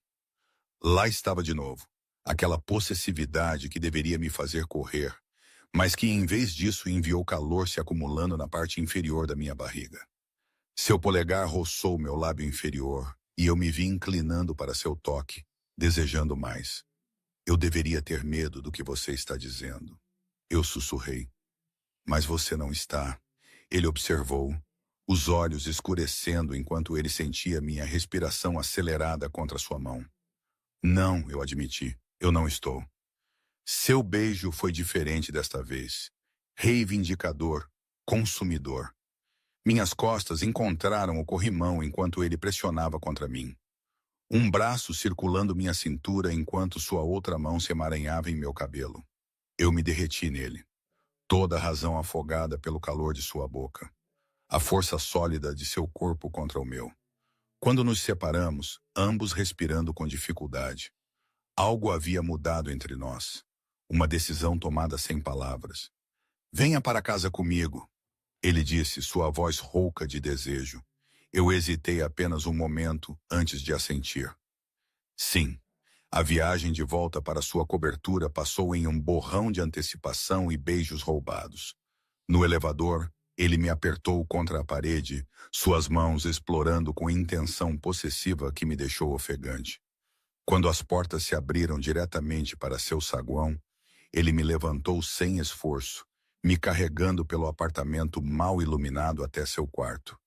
Lá estava de novo. Aquela possessividade que deveria me fazer correr, mas que em vez disso enviou calor se acumulando na parte inferior da minha barriga. Seu polegar roçou meu lábio inferior e eu me vi inclinando para seu toque, desejando mais. Eu deveria ter medo do que você está dizendo. Eu sussurrei. Mas você não está. Ele observou. os olhos escurecendo enquanto ele sentia minha respiração acelerada contra sua mão. Não, eu admiti, eu não estou. Seu beijo foi diferente desta vez. Reivindicador, consumidor. Minhas costas encontraram o corrimão enquanto ele pressionava contra mim. Um braço circulando minha cintura enquanto sua outra mão se emaranhava em meu cabelo. Eu me derreti nele. Toda a razão afogada pelo calor de sua boca. A força sólida de seu corpo contra o meu. Quando nos separamos, ambos respirando com dificuldade. Algo havia mudado entre nós. Uma decisão tomada sem palavras. Venha para casa comigo, ele disse, sua voz rouca de desejo. Eu hesitei apenas um momento antes de assentir. Sim, a viagem de volta para sua cobertura passou em um borrão de antecipação e beijos roubados. No elevador, ele me apertou contra a parede, suas mãos explorando com intenção possessiva que me deixou ofegante. Quando as portas se abriram diretamente para seu saguão, ele me levantou sem esforço, me carregando pelo apartamento mal iluminado até seu quarto.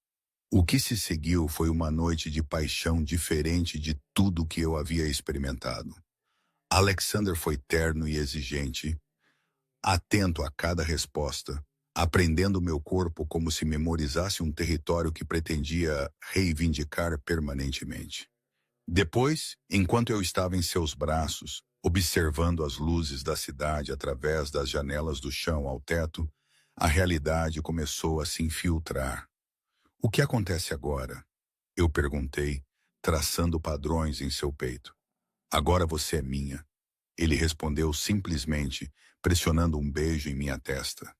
O que se seguiu foi uma noite de paixão diferente de tudo que eu havia experimentado. Alexander foi terno e exigente, atento a cada resposta, aprendendo meu corpo como se memorizasse um território que pretendia reivindicar permanentemente. Depois, enquanto eu estava em seus braços, observando as luzes da cidade através das janelas do chão ao teto, a realidade começou a se infiltrar. O que acontece agora? Eu perguntei, traçando padrões em seu peito. Agora você é minha. Ele respondeu simplesmente, pressionando um beijo em minha testa.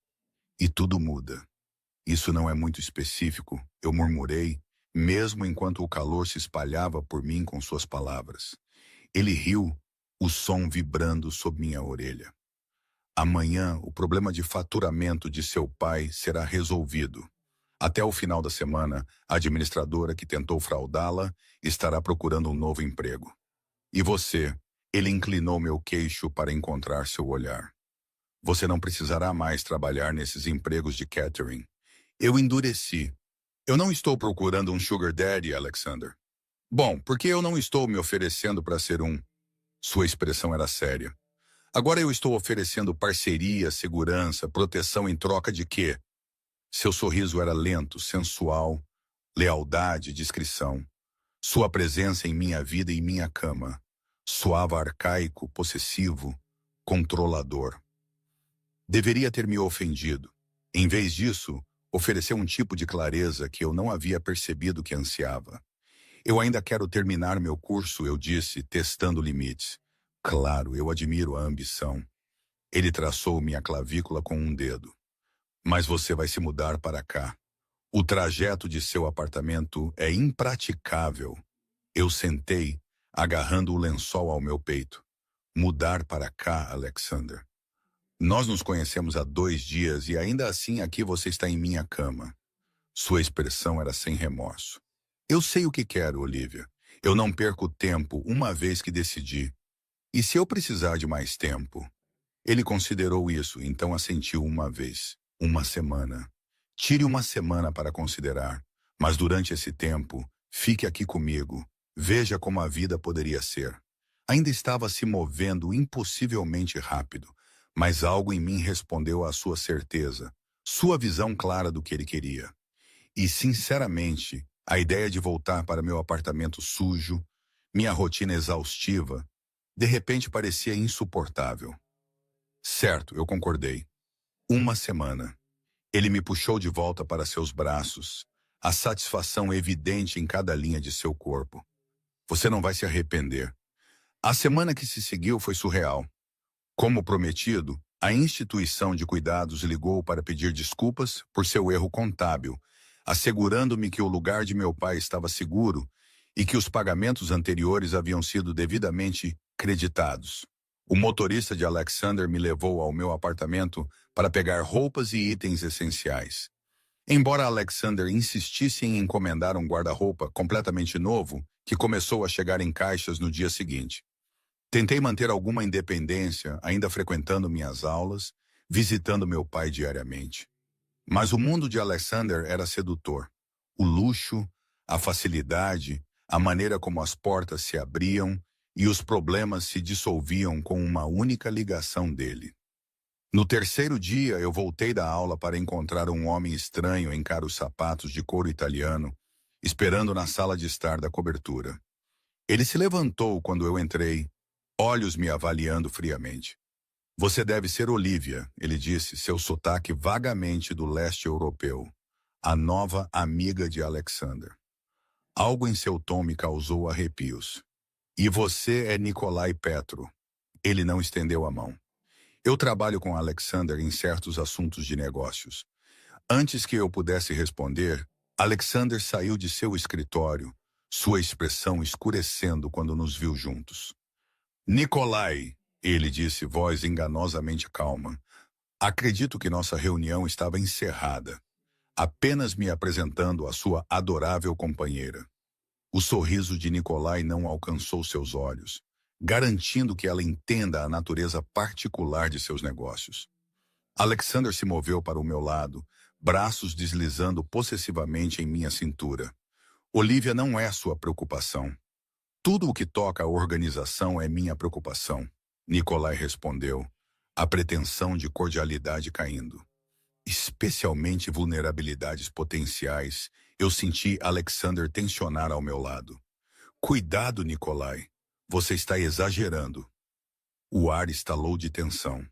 E tudo muda. Isso não é muito específico, eu murmurei, mesmo enquanto o calor se espalhava por mim com suas palavras. Ele riu, o som vibrando sob minha orelha. Amanhã, o problema de faturamento de seu pai será resolvido. Até o final da semana, a administradora que tentou fraudá-la estará procurando um novo emprego. E você? Ele inclinou meu queixo para encontrar seu olhar. Você não precisará mais trabalhar nesses empregos de catering. Eu endureci. Eu não estou procurando um sugar daddy, Alexander. Bom, porque eu não estou me oferecendo para ser um. Sua expressão era séria. Agora eu estou oferecendo parceria, segurança, proteção em troca de quê? Seu sorriso era lento, sensual, lealdade, discrição. Sua presença em minha vida e minha cama. Soava arcaico, possessivo, controlador. Deveria ter me ofendido. Em vez disso, ofereceu um tipo de clareza que eu não havia percebido que ansiava. Eu ainda quero terminar meu curso, eu disse, testando limites. Claro, eu admiro a ambição. Ele traçou minha clavícula com um dedo. Mas você vai se mudar para cá. O trajeto de seu apartamento é impraticável. Eu sentei, agarrando o lençol ao meu peito. Mudar para cá, Alexander. Nós nos conhecemos há 2 dias e ainda assim aqui você está em minha cama. Sua expressão era sem remorso. Eu sei o que quero, Olivia. Eu não perco tempo uma vez que decidi. E se eu precisar de mais tempo? Ele considerou isso, então assentiu uma vez. Uma semana. Tire uma semana para considerar. Mas durante esse tempo, fique aqui comigo. Veja como a vida poderia ser. Ainda estava se movendo impossivelmente rápido, mas algo em mim respondeu à sua certeza, sua visão clara do que ele queria. E, sinceramente, a ideia de voltar para meu apartamento sujo, minha rotina exaustiva, de repente parecia insuportável. Certo, eu concordei. Uma semana. Ele me puxou de volta para seus braços, a satisfação evidente em cada linha de seu corpo. Você não vai se arrepender. A semana que se seguiu foi surreal. Como prometido, a instituição de cuidados ligou para pedir desculpas por seu erro contábil, assegurando-me que o lugar de meu pai estava seguro e que os pagamentos anteriores haviam sido devidamente creditados. O motorista de Alexander me levou ao meu apartamento para pegar roupas e itens essenciais. Embora Alexander insistisse em encomendar um guarda-roupa completamente novo, que começou a chegar em caixas no dia seguinte. Tentei manter alguma independência, ainda frequentando minhas aulas, visitando meu pai diariamente. Mas o mundo de Alexander era sedutor. O luxo, a facilidade, a maneira como as portas se abriam e os problemas se dissolviam com uma única ligação dele. No terceiro dia, eu voltei da aula para encontrar um homem estranho em caros sapatos de couro italiano, esperando na sala de estar da cobertura. Ele se levantou quando eu entrei, olhos me avaliando friamente. Você deve ser Olivia, ele disse, seu sotaque vagamente do leste europeu, a nova amiga de Alexander. Algo em seu tom me causou arrepios. E você é Nikolai Petro. Ele não estendeu a mão. Eu trabalho com Alexander em certos assuntos de negócios. Antes que eu pudesse responder, Alexander saiu de seu escritório, sua expressão escurecendo quando nos viu juntos. Nikolai, ele disse, voz enganosamente calma. Acredito que nossa reunião estava encerrada, apenas me apresentando a sua adorável companheira. O sorriso de Nikolai não alcançou seus olhos, garantindo que ela entenda a natureza particular de seus negócios. Alexander se moveu para o meu lado, braços deslizando possessivamente em minha cintura. Olivia não é sua preocupação. Tudo o que toca a organização é minha preocupação, Nikolai respondeu, a pretensão de cordialidade caindo. Especialmente vulnerabilidades potenciais, eu senti Alexander tensionar ao meu lado. Cuidado, Nikolai. Você está exagerando. O ar estalou de tensão.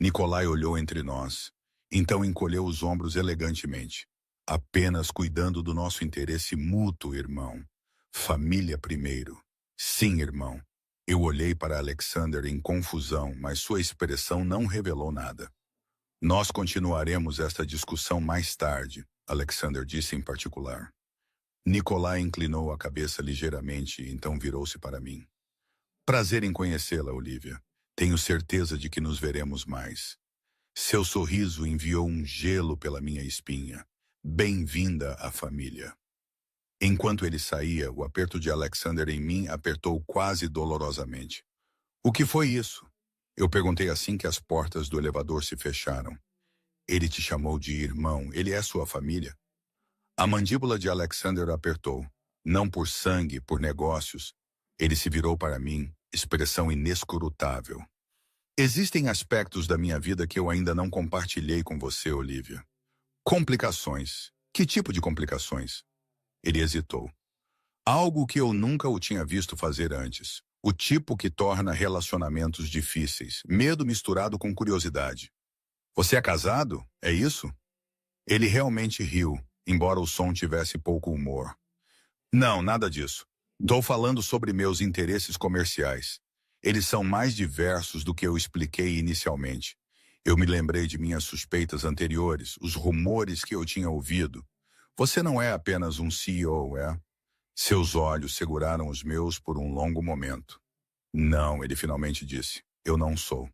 Nikolai olhou entre nós. Então encolheu os ombros elegantemente. Apenas cuidando do nosso interesse mútuo, irmão. Família primeiro. Sim, irmão. Eu olhei para Alexander em confusão, mas sua expressão não revelou nada. Nós continuaremos esta discussão mais tarde, Alexander disse em particular. Nikolai inclinou a cabeça ligeiramente e então virou-se para mim. Prazer em conhecê-la, Olivia. Tenho certeza de que nos veremos mais. Seu sorriso enviou um gelo pela minha espinha. Bem-vinda à família. Enquanto ele saía, o aperto de Alexander em mim apertou quase dolorosamente. O que foi isso? Eu perguntei assim que as portas do elevador se fecharam. Ele te chamou de irmão. Ele é sua família? A mandíbula de Alexander apertou. Não por sangue, por negócios. Ele se virou para mim, expressão inescrutável. Existem aspectos da minha vida que eu ainda não compartilhei com você, Olivia. Complicações. Que tipo de complicações? Ele hesitou. Algo que eu nunca o tinha visto fazer antes. O tipo que torna relacionamentos difíceis. Medo misturado com curiosidade. Você é casado? É isso? Ele realmente riu, embora o som tivesse pouco humor. Não, nada disso. Estou falando sobre meus interesses comerciais. Eles são mais diversos do que eu expliquei inicialmente. Eu me lembrei de minhas suspeitas anteriores, os rumores que eu tinha ouvido. Você não é apenas um CEO, é? Seus olhos seguraram os meus por um longo momento. Não, ele finalmente disse. Eu não sou.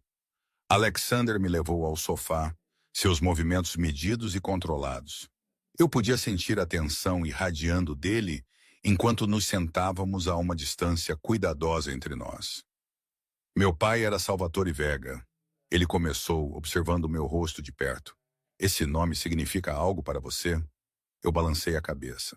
Alexander me levou ao sofá, seus movimentos medidos e controlados. Eu podia sentir a tensão irradiando dele enquanto nos sentávamos a uma distância cuidadosa entre nós. Meu pai era Salvatore Vega. Ele começou, observando meu rosto de perto. Esse nome significa algo para você? Eu balancei a cabeça.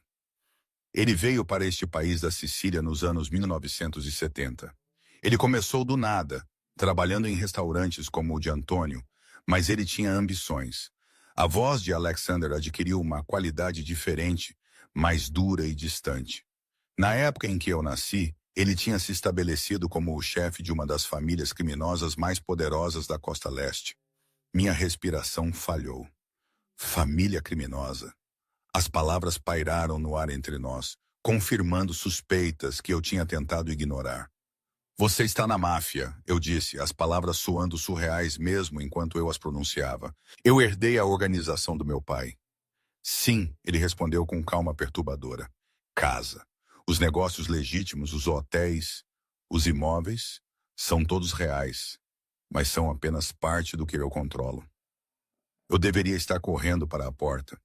Ele veio para este país da Sicília nos anos 1970. Ele começou do nada, trabalhando em restaurantes como o de Antônio, mas ele tinha ambições. A voz de Alexander adquiriu uma qualidade diferente, mais dura e distante. Na época em que eu nasci, ele tinha se estabelecido como o chefe de uma das famílias criminosas mais poderosas da Costa Leste. Minha respiração falhou. Família criminosa. As palavras pairaram no ar entre nós, confirmando suspeitas que eu tinha tentado ignorar. Você está na máfia, eu disse, as palavras soando surreais mesmo enquanto eu as pronunciava. Eu herdei a organização do meu pai. Sim, ele respondeu com calma perturbadora. Casa. Os negócios legítimos, os hotéis, os imóveis, são todos reais, mas são apenas parte do que eu controlo. Eu deveria estar correndo para a porta.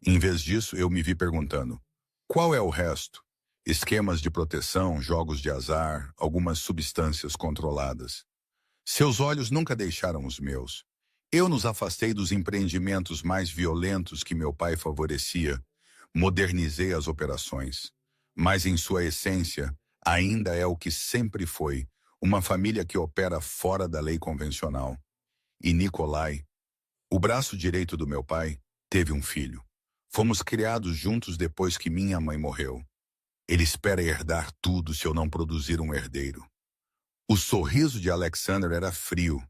Em vez disso, eu me vi perguntando, qual é o resto? Esquemas de proteção, jogos de azar, algumas substâncias controladas. Seus olhos nunca deixaram os meus. Eu nos afastei dos empreendimentos mais violentos que meu pai favorecia, modernizei as operações, mas em sua essência ainda é o que sempre foi, uma família que opera fora da lei convencional. E Nikolai, o braço direito do meu pai, teve um filho. Fomos criados juntos depois que minha mãe morreu. Ele espera herdar tudo se eu não produzir um herdeiro. O sorriso de Alexander era frio.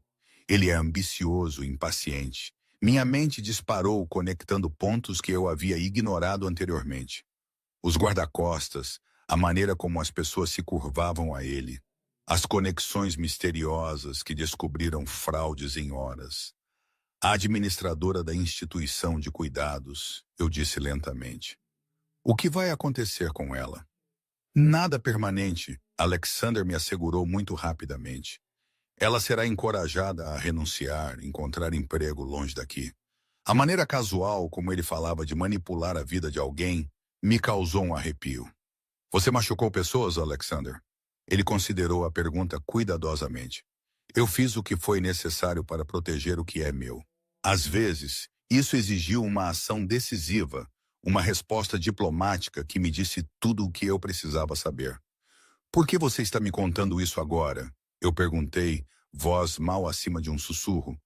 Ele é ambicioso e impaciente. Minha mente disparou conectando pontos que eu havia ignorado anteriormente. Os guarda-costas, a maneira como as pessoas se curvavam a ele, as conexões misteriosas que descobriram fraudes em horas. A administradora da instituição de cuidados, eu disse lentamente. O que vai acontecer com ela? Nada permanente, Alexander me assegurou muito rapidamente. Ela será encorajada a renunciar, encontrar emprego longe daqui. A maneira casual como ele falava de manipular a vida de alguém me causou um arrepio. Você machucou pessoas, Alexander? Ele considerou a pergunta cuidadosamente. Eu fiz o que foi necessário para proteger o que é meu. Às vezes, isso exigiu uma ação decisiva, uma resposta diplomática que me disse tudo o que eu precisava saber. Por que você está me contando isso agora? Eu perguntei, voz mal acima de um sussurro.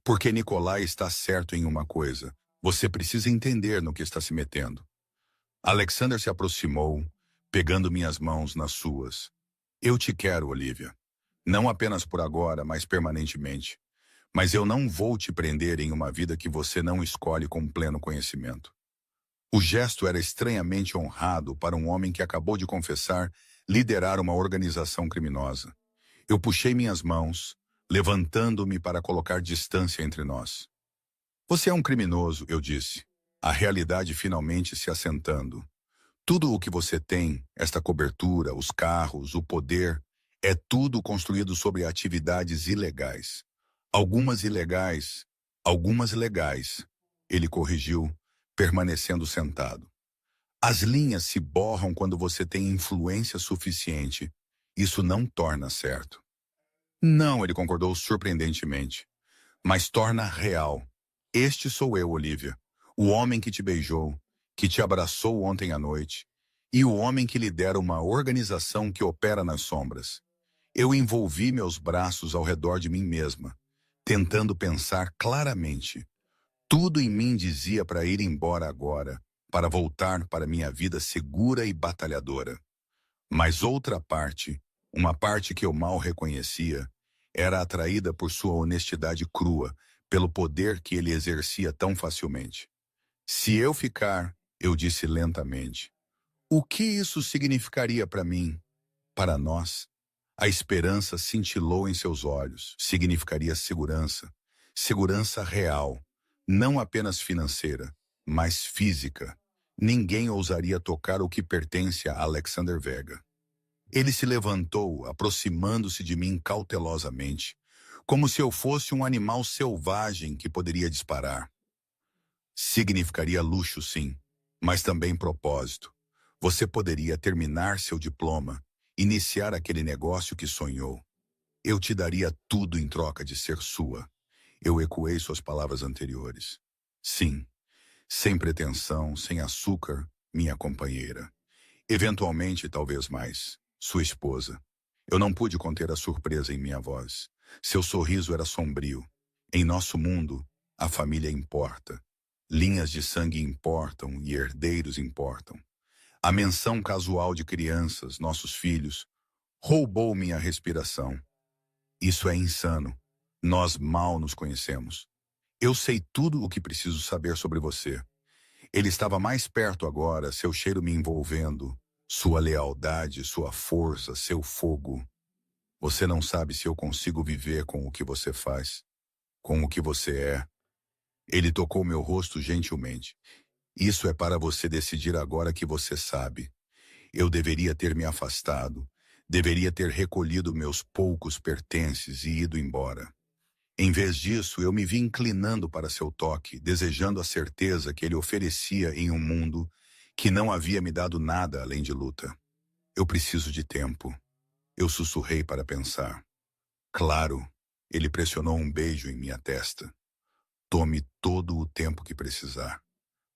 Porque Nikolai está certo em uma coisa. Você precisa entender no que está se metendo. Alexander se aproximou, pegando minhas mãos nas suas. Eu te quero, Olivia. Não apenas por agora, mas permanentemente. Mas eu não vou te prender em uma vida que você não escolhe com pleno conhecimento. O gesto era estranhamente honrado para um homem que acabou de confessar liderar uma organização criminosa. Eu puxei minhas mãos, levantando-me para colocar distância entre nós. Você é um criminoso, eu disse, a realidade finalmente se assentando. Tudo o que você tem, esta cobertura, os carros, o poder, é tudo construído sobre atividades ilegais. Algumas ilegais, algumas legais, ele corrigiu, permanecendo sentado. As linhas se borram quando você tem influência suficiente. Isso não torna certo. Não, ele concordou surpreendentemente. Mas torna real. Este sou eu, Olivia. O homem que te beijou, que te abraçou ontem à noite, e o homem que lidera uma organização que opera nas sombras. Eu envolvi meus braços ao redor de mim mesma, tentando pensar claramente. Tudo em mim dizia para ir embora agora, para voltar para minha vida segura e batalhadora. Mas outra parte, uma parte que eu mal reconhecia, era atraída por sua honestidade crua, pelo poder que ele exercia tão facilmente. Se eu ficar, eu disse lentamente, o que isso significaria para mim, para nós? A esperança cintilou em seus olhos, significaria segurança, segurança real, não apenas financeira, mas física. Ninguém ousaria tocar o que pertence a Alexander Vega. Ele se levantou, aproximando-se de mim cautelosamente, como se eu fosse um animal selvagem que poderia disparar. Significaria luxo, sim, mas também propósito. Você poderia terminar seu diploma, iniciar aquele negócio que sonhou. Eu te daria tudo em troca de ser sua. Eu ecoei suas palavras anteriores. Sim, sem pretensão, sem açúcar, minha companheira. Eventualmente, talvez mais, sua esposa. Eu não pude conter a surpresa em minha voz. Seu sorriso era sombrio. Em nosso mundo, a família importa. Linhas de sangue importam e herdeiros importam. A menção casual de crianças, nossos filhos, roubou minha respiração. Isso é insano. Nós mal nos conhecemos. Eu sei tudo o que preciso saber sobre você. Ele estava mais perto agora, seu cheiro me envolvendo, sua lealdade, sua força, seu fogo. Você não sabe se eu consigo viver com o que você faz, com o que você é. Ele tocou meu rosto gentilmente. Isso é para você decidir agora que você sabe. Eu deveria ter me afastado, deveria ter recolhido meus poucos pertences e ido embora. Em vez disso, eu me vi inclinando para seu toque, desejando a certeza que ele oferecia em um mundo que não havia me dado nada além de luta. Eu preciso de tempo. Eu sussurrei para pensar. Claro, ele pressionou um beijo em minha testa. Tome todo o tempo que precisar.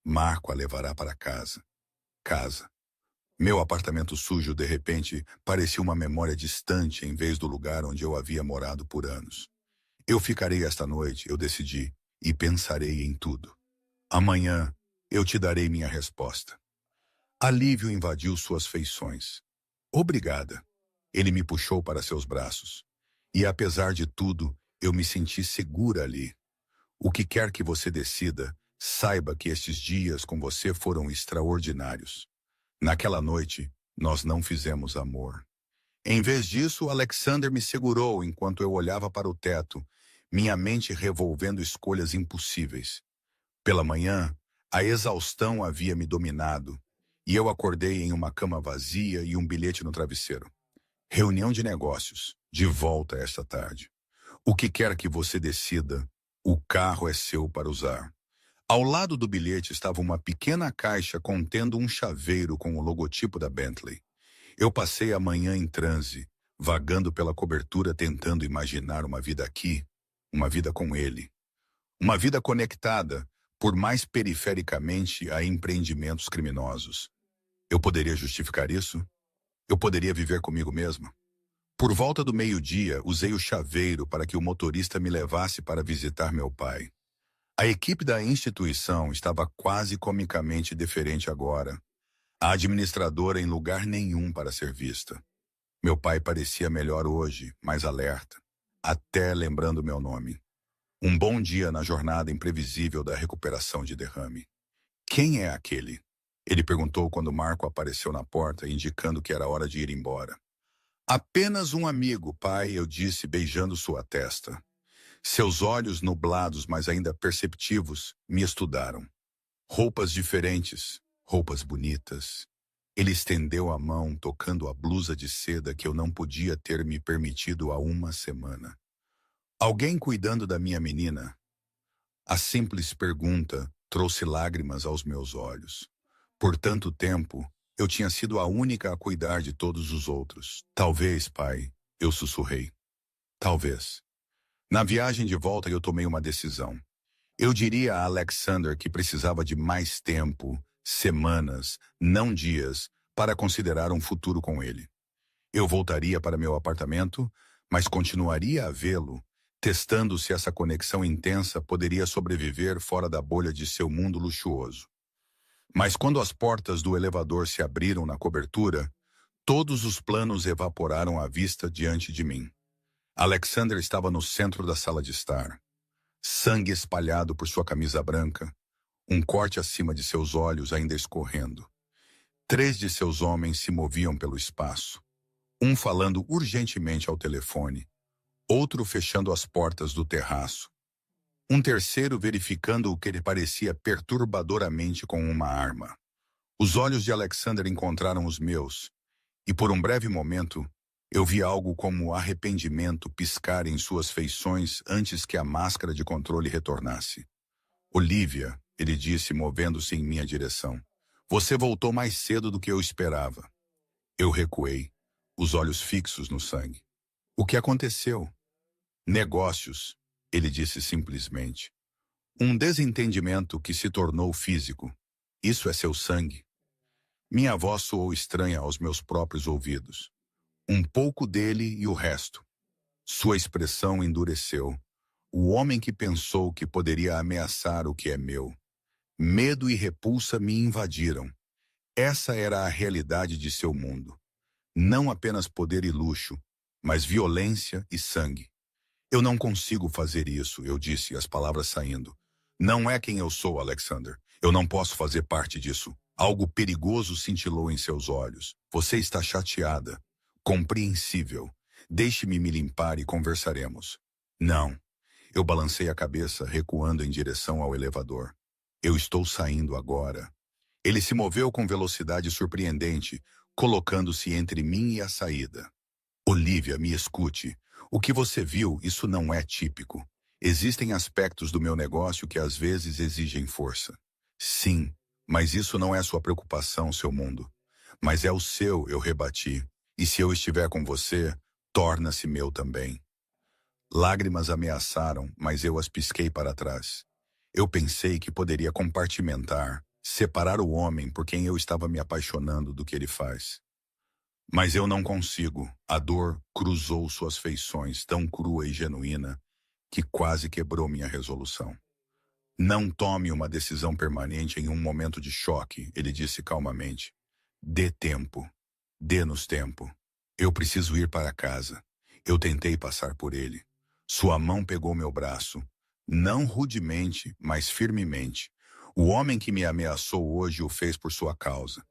Marco a levará para casa. Casa. Meu apartamento sujo, de repente, parecia uma memória distante em vez do lugar onde eu havia morado por anos. Eu ficarei esta noite, eu decidi, e pensarei em tudo. Amanhã, eu te darei minha resposta. Alívio invadiu suas feições. Obrigada. Ele me puxou para seus braços. E apesar de tudo, eu me senti segura ali. O que quer que você decida, saiba que estes dias com você foram extraordinários. Naquela noite, nós não fizemos amor. Em vez disso, Alexander me segurou enquanto eu olhava para o teto, minha mente revolvendo escolhas impossíveis. Pela manhã, a exaustão havia me dominado, e eu acordei em uma cama vazia e um bilhete no travesseiro. Reunião de negócios, de volta esta tarde. O que quer que você decida, o carro é seu para usar. Ao lado do bilhete estava uma pequena caixa contendo um chaveiro com o logotipo da Bentley. Eu passei a manhã em transe, vagando pela cobertura tentando imaginar uma vida aqui, uma vida com ele. Uma vida conectada, por mais perifericamente, a empreendimentos criminosos. Eu poderia justificar isso? Eu poderia viver comigo mesma? Por volta do meio-dia, usei o chaveiro para que o motorista me levasse para visitar meu pai. A equipe da instituição estava quase comicamente diferente agora. A administradora em lugar nenhum para ser vista. Meu pai parecia melhor hoje, mais alerta, até lembrando meu nome. Um bom dia na jornada imprevisível da recuperação de derrame. Quem é aquele? Ele perguntou quando Marco apareceu na porta, indicando que era hora de ir embora. Apenas um amigo, pai, eu disse, beijando sua testa. Seus olhos nublados, mas ainda perceptivos, me estudaram. Roupas diferentes, roupas bonitas. Ele estendeu a mão, tocando a blusa de seda que eu não podia ter me permitido há uma semana. Alguém cuidando da minha menina? A simples pergunta trouxe lágrimas aos meus olhos. Por tanto tempo, eu tinha sido a única a cuidar de todos os outros. Talvez, pai, eu sussurrei. Talvez. Na viagem de volta eu tomei uma decisão. Eu diria a Alexander que precisava de mais tempo, semanas, não dias, para considerar um futuro com ele. Eu voltaria para meu apartamento, mas continuaria a vê-lo, testando se essa conexão intensa poderia sobreviver fora da bolha de seu mundo luxuoso. Mas quando as portas do elevador se abriram na cobertura, todos os planos evaporaram à vista diante de mim. Alexander estava no centro da sala de estar. Sangue espalhado por sua camisa branca, um corte acima de seus olhos ainda escorrendo. 3 de seus homens se moviam pelo espaço. Um falando urgentemente ao telefone, outro fechando as portas do terraço. Um terceiro verificando o que lhe parecia perturbadoramente com uma arma. Os olhos de Alexander encontraram os meus, e por um breve momento, eu vi algo como arrependimento piscar em suas feições antes que a máscara de controle retornasse. Olivia, ele disse, movendo-se em minha direção. Você voltou mais cedo do que eu esperava. Eu recuei, os olhos fixos no sangue. O que aconteceu? Negócios, ele disse simplesmente. Um desentendimento que se tornou físico. Isso é seu sangue. Minha voz soou estranha aos meus próprios ouvidos. Um pouco dele e o resto. Sua expressão endureceu. O homem que pensou que poderia ameaçar o que é meu. Medo e repulsa me invadiram. Essa era a realidade de seu mundo. Não apenas poder e luxo, mas violência e sangue. Eu não consigo fazer isso, eu disse, as palavras saindo. Não é quem eu sou, Alexander. Eu não posso fazer parte disso. Algo perigoso cintilou em seus olhos. Você está chateada. Compreensível. Deixe-me me limpar e conversaremos. Não. Eu balancei a cabeça, recuando em direção ao elevador. Eu estou saindo agora. Ele se moveu com velocidade surpreendente, colocando-se entre mim e a saída. Olivia, me escute. O que você viu, isso não é típico. Existem aspectos do meu negócio que às vezes exigem força. Sim, mas isso não é sua preocupação, seu mundo. Mas é o seu, eu rebati. E se eu estiver com você, torna-se meu também. Lágrimas ameaçaram, mas eu as pisquei para trás. Eu pensei que poderia compartimentar, separar o homem por quem eu estava me apaixonando do que ele faz. Mas eu não consigo. A dor cruzou suas feições, tão crua e genuína, que quase quebrou minha resolução. Não tome uma decisão permanente em um momento de choque, ele disse calmamente. Dê tempo. Dê-nos tempo. Eu preciso ir para casa. Eu tentei passar por ele. Sua mão pegou meu braço. Não rudemente, mas firmemente. O homem que me ameaçou hoje o fez por sua causa.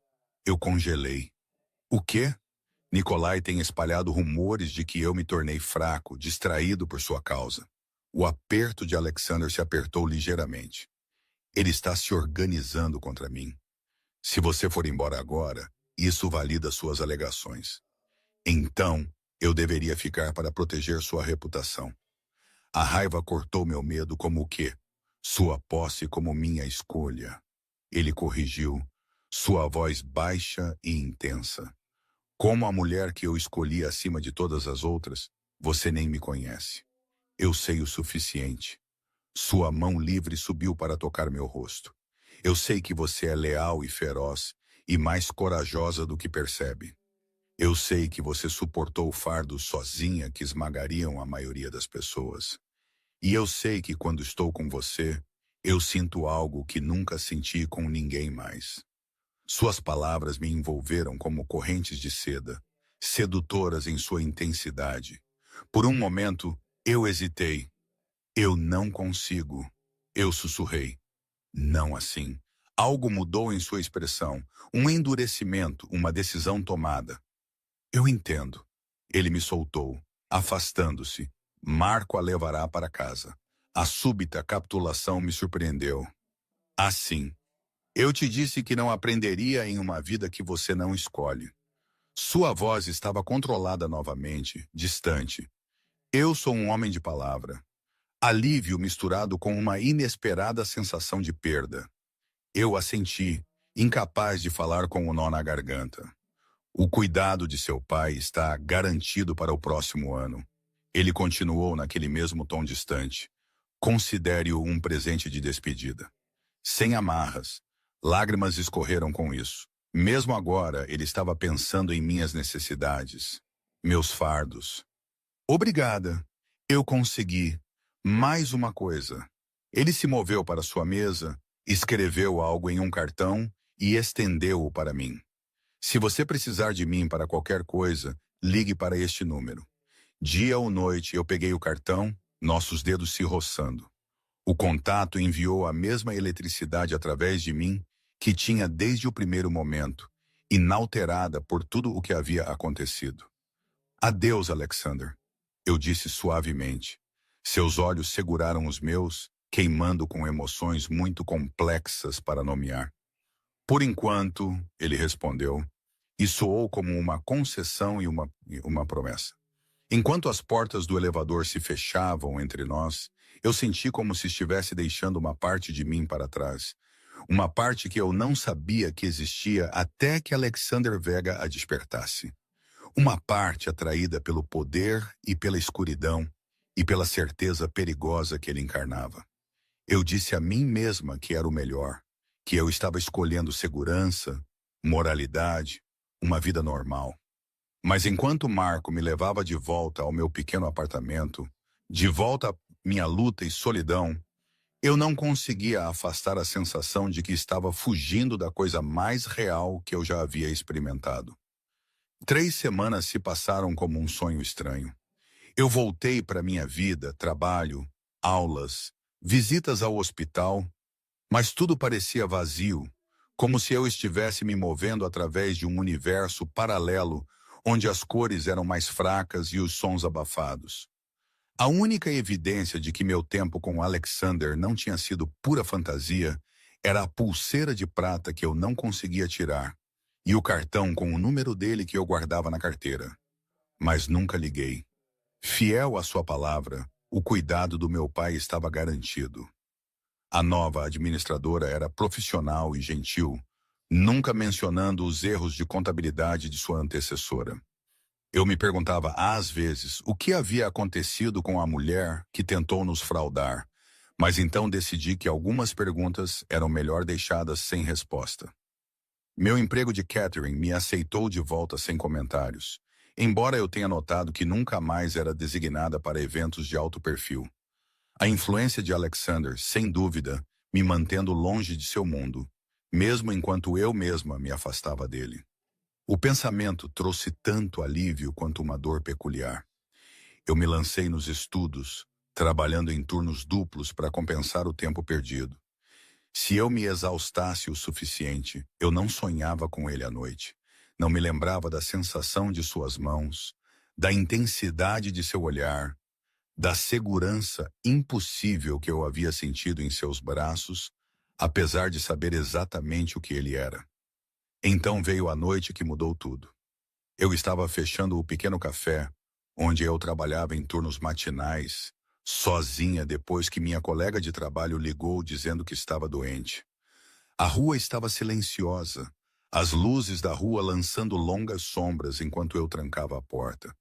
Eu congelei. O quê? Nikolai tem espalhado rumores de que eu me tornei fraco, distraído por sua causa. O aperto de Alexander se apertou ligeiramente. Ele está se organizando contra mim. Se você for embora agora, isso valida suas alegações. Então, eu deveria ficar para proteger sua reputação. A raiva cortou meu medo como o quê? Sua posse como minha escolha. Ele corrigiu, sua voz baixa e intensa. Como a mulher que eu escolhi acima de todas as outras, você nem me conhece. Eu sei o suficiente. Sua mão livre subiu para tocar meu rosto. Eu sei que você é leal e feroz, e mais corajosa do que percebe. Eu sei que você suportou fardos sozinha que esmagariam a maioria das pessoas. E eu sei que quando estou com você, eu sinto algo que nunca senti com ninguém mais. Suas palavras me envolveram como correntes de seda, sedutoras em sua intensidade. Por um momento, eu hesitei. Eu não consigo. Eu sussurrei. Não assim. Algo mudou em sua expressão, um endurecimento, uma decisão tomada. Eu entendo. Ele me soltou, afastando-se. Marco a levará para casa. A súbita capitulação me surpreendeu. Assim. Eu te disse que não aprenderia em uma vida que você não escolhe. Sua voz estava controlada novamente, distante. Eu sou um homem de palavra. Alívio misturado com uma inesperada sensação de perda. Eu assenti, incapaz de falar com o nó na garganta. O cuidado de seu pai está garantido para o próximo ano. Ele continuou naquele mesmo tom distante. Considere-o um presente de despedida. Sem amarras. Lágrimas escorreram com isso. Mesmo agora, ele estava pensando em minhas necessidades, meus fardos. Obrigada. Eu consegui. Mais uma coisa. Ele se moveu para sua mesa, escreveu algo em um cartão e estendeu-o para mim. Se você precisar de mim para qualquer coisa, ligue para este número. Dia ou noite, eu peguei o cartão, nossos dedos se roçando. O contato enviou a mesma eletricidade através de mim que tinha desde o primeiro momento, inalterada por tudo o que havia acontecido. Adeus, Alexander, eu disse suavemente. Seus olhos seguraram os meus, queimando com emoções muito complexas para nomear. Por enquanto, ele respondeu, e soou como uma concessão e uma promessa. Enquanto as portas do elevador se fechavam entre nós, eu senti como se estivesse deixando uma parte de mim para trás. Uma parte que eu não sabia que existia até que Alexander Vega a despertasse. Uma parte atraída pelo poder e pela escuridão e pela certeza perigosa que ele encarnava. Eu disse a mim mesma que era o melhor, que eu estava escolhendo segurança, moralidade, uma vida normal. Mas enquanto Marco me levava de volta ao meu pequeno apartamento, de volta à minha luta e solidão, eu não conseguia afastar a sensação de que estava fugindo da coisa mais real que eu já havia experimentado. 3 semanas se passaram como um sonho estranho. Eu voltei para minha vida, trabalho, aulas, visitas ao hospital, mas tudo parecia vazio, como se eu estivesse me movendo através de um universo paralelo onde as cores eram mais fracas e os sons abafados. A única evidência de que meu tempo com Alexander não tinha sido pura fantasia era a pulseira de prata que eu não conseguia tirar e o cartão com o número dele que eu guardava na carteira. Mas nunca liguei. Fiel à sua palavra, o cuidado do meu pai estava garantido. A nova administradora era profissional e gentil, nunca mencionando os erros de contabilidade de sua antecessora. Eu me perguntava às vezes o que havia acontecido com a mulher que tentou nos fraudar, Mas então decidi que algumas perguntas eram melhor deixadas sem resposta. Meu emprego de catering me aceitou de volta sem comentários, embora eu tenha notado que nunca mais era designada para eventos de alto perfil. A influência de Alexander, sem dúvida, me mantendo longe de seu mundo, mesmo enquanto eu mesma me afastava dele. O pensamento trouxe tanto alívio quanto uma dor peculiar. Eu me lancei nos estudos, trabalhando em turnos duplos para compensar o tempo perdido. Se eu me exaustasse o suficiente, eu não sonhava com ele à noite. Não me lembrava da sensação de suas mãos, da intensidade de seu olhar, da segurança impossível que eu havia sentido em seus braços, apesar de saber exatamente o que ele era. Então veio a noite que mudou tudo. Eu estava fechando o pequeno café, onde eu trabalhava em turnos matinais, sozinha depois que minha colega de trabalho ligou dizendo que estava doente. A rua estava silenciosa, as luzes da rua lançando longas sombras enquanto eu trancava a porta.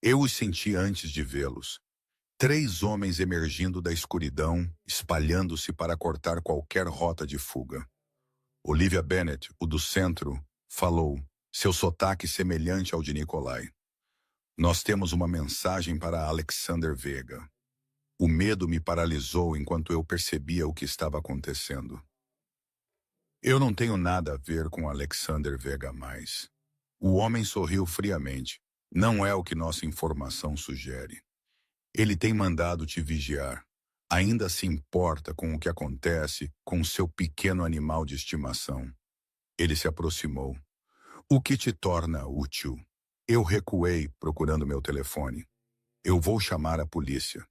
Eu os senti antes de vê-los. 3 homens emergindo da escuridão, espalhando-se para cortar qualquer rota de fuga. Olivia Bennett, o do centro, falou, seu sotaque semelhante ao de Nikolai. Nós temos uma mensagem para Alexander Vega. O medo me paralisou enquanto eu percebia o que estava acontecendo. Eu não tenho nada a ver com Alexander Vega mais. O homem sorriu friamente. Não é o que nossa informação sugere. Ele tem mandado te vigiar. Ainda se importa com o que acontece com seu pequeno animal de estimação. Ele se aproximou. O que te torna útil? Eu recuei, procurando meu telefone. Eu vou chamar a polícia.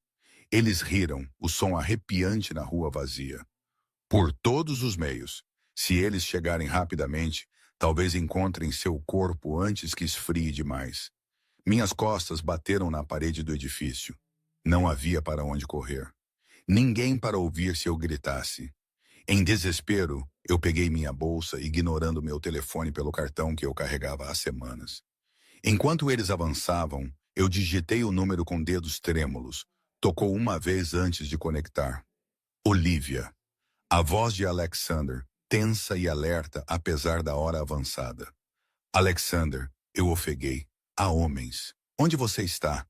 Eles riram, o som arrepiante na rua vazia. Por todos os meios. Se eles chegarem rapidamente, talvez encontrem seu corpo antes que esfrie demais. Minhas costas bateram na parede do edifício. Não havia para onde correr. Ninguém para ouvir se eu gritasse. Em desespero, eu peguei minha bolsa, ignorando meu telefone pelo cartão que eu carregava há semanas. Enquanto eles avançavam, eu digitei o número com dedos trêmulos. Tocou uma vez antes de conectar. Olivia. A voz de Alexander, tensa e alerta apesar da hora avançada. Alexander, eu ofeguei. Há homens. Onde você está?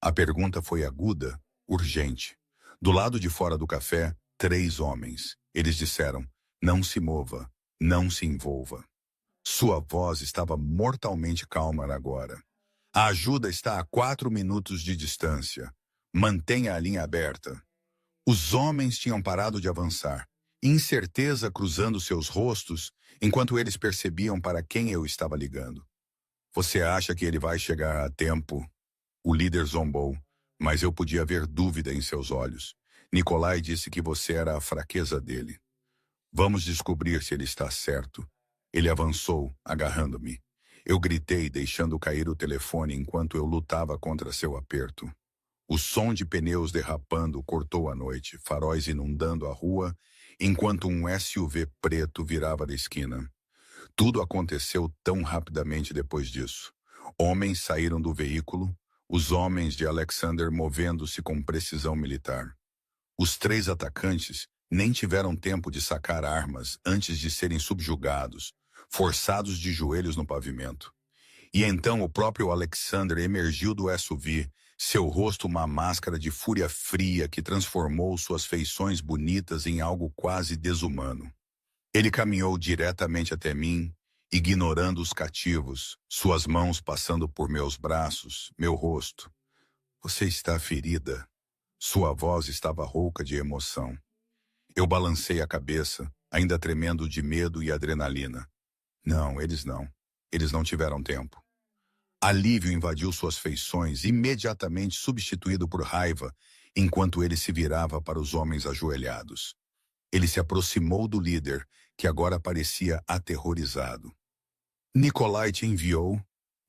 A pergunta foi aguda, urgente. Do lado de fora do café, 3 homens. Eles disseram, não se mova, não se envolva. Sua voz estava mortalmente calma agora. A ajuda está a 4 minutos de distância. Mantenha a linha aberta. Os homens tinham parado de avançar, incerteza cruzando seus rostos, enquanto eles percebiam para quem eu estava ligando. Você acha que ele vai chegar a tempo? O líder zombou, mas eu podia ver dúvida em seus olhos. Nikolai disse que você era a fraqueza dele. Vamos descobrir se ele está certo. Ele avançou, agarrando-me. Eu gritei, deixando cair o telefone enquanto eu lutava contra seu aperto. O som de pneus derrapando cortou a noite, faróis inundando a rua, enquanto um SUV preto virava da esquina. Tudo aconteceu tão rapidamente depois disso. Homens saíram do veículo, os homens de Alexander movendo-se com precisão militar. Os 3 atacantes nem tiveram tempo de sacar armas antes de serem subjugados, forçados de joelhos no pavimento. E então o próprio Alexander emergiu do SUV, seu rosto uma máscara de fúria fria que transformou suas feições bonitas em algo quase desumano. Ele caminhou diretamente até mim, ignorando os cativos, suas mãos passando por meus braços, meu rosto. Você está ferida. Sua voz estava rouca de emoção. Eu balancei a cabeça, ainda tremendo de medo e adrenalina. Não, eles não. Eles não tiveram tempo. Alívio invadiu suas feições, imediatamente substituído por raiva, enquanto ele se virava para os homens ajoelhados. Ele se aproximou do líder, que agora parecia aterrorizado. Nikolai te enviou?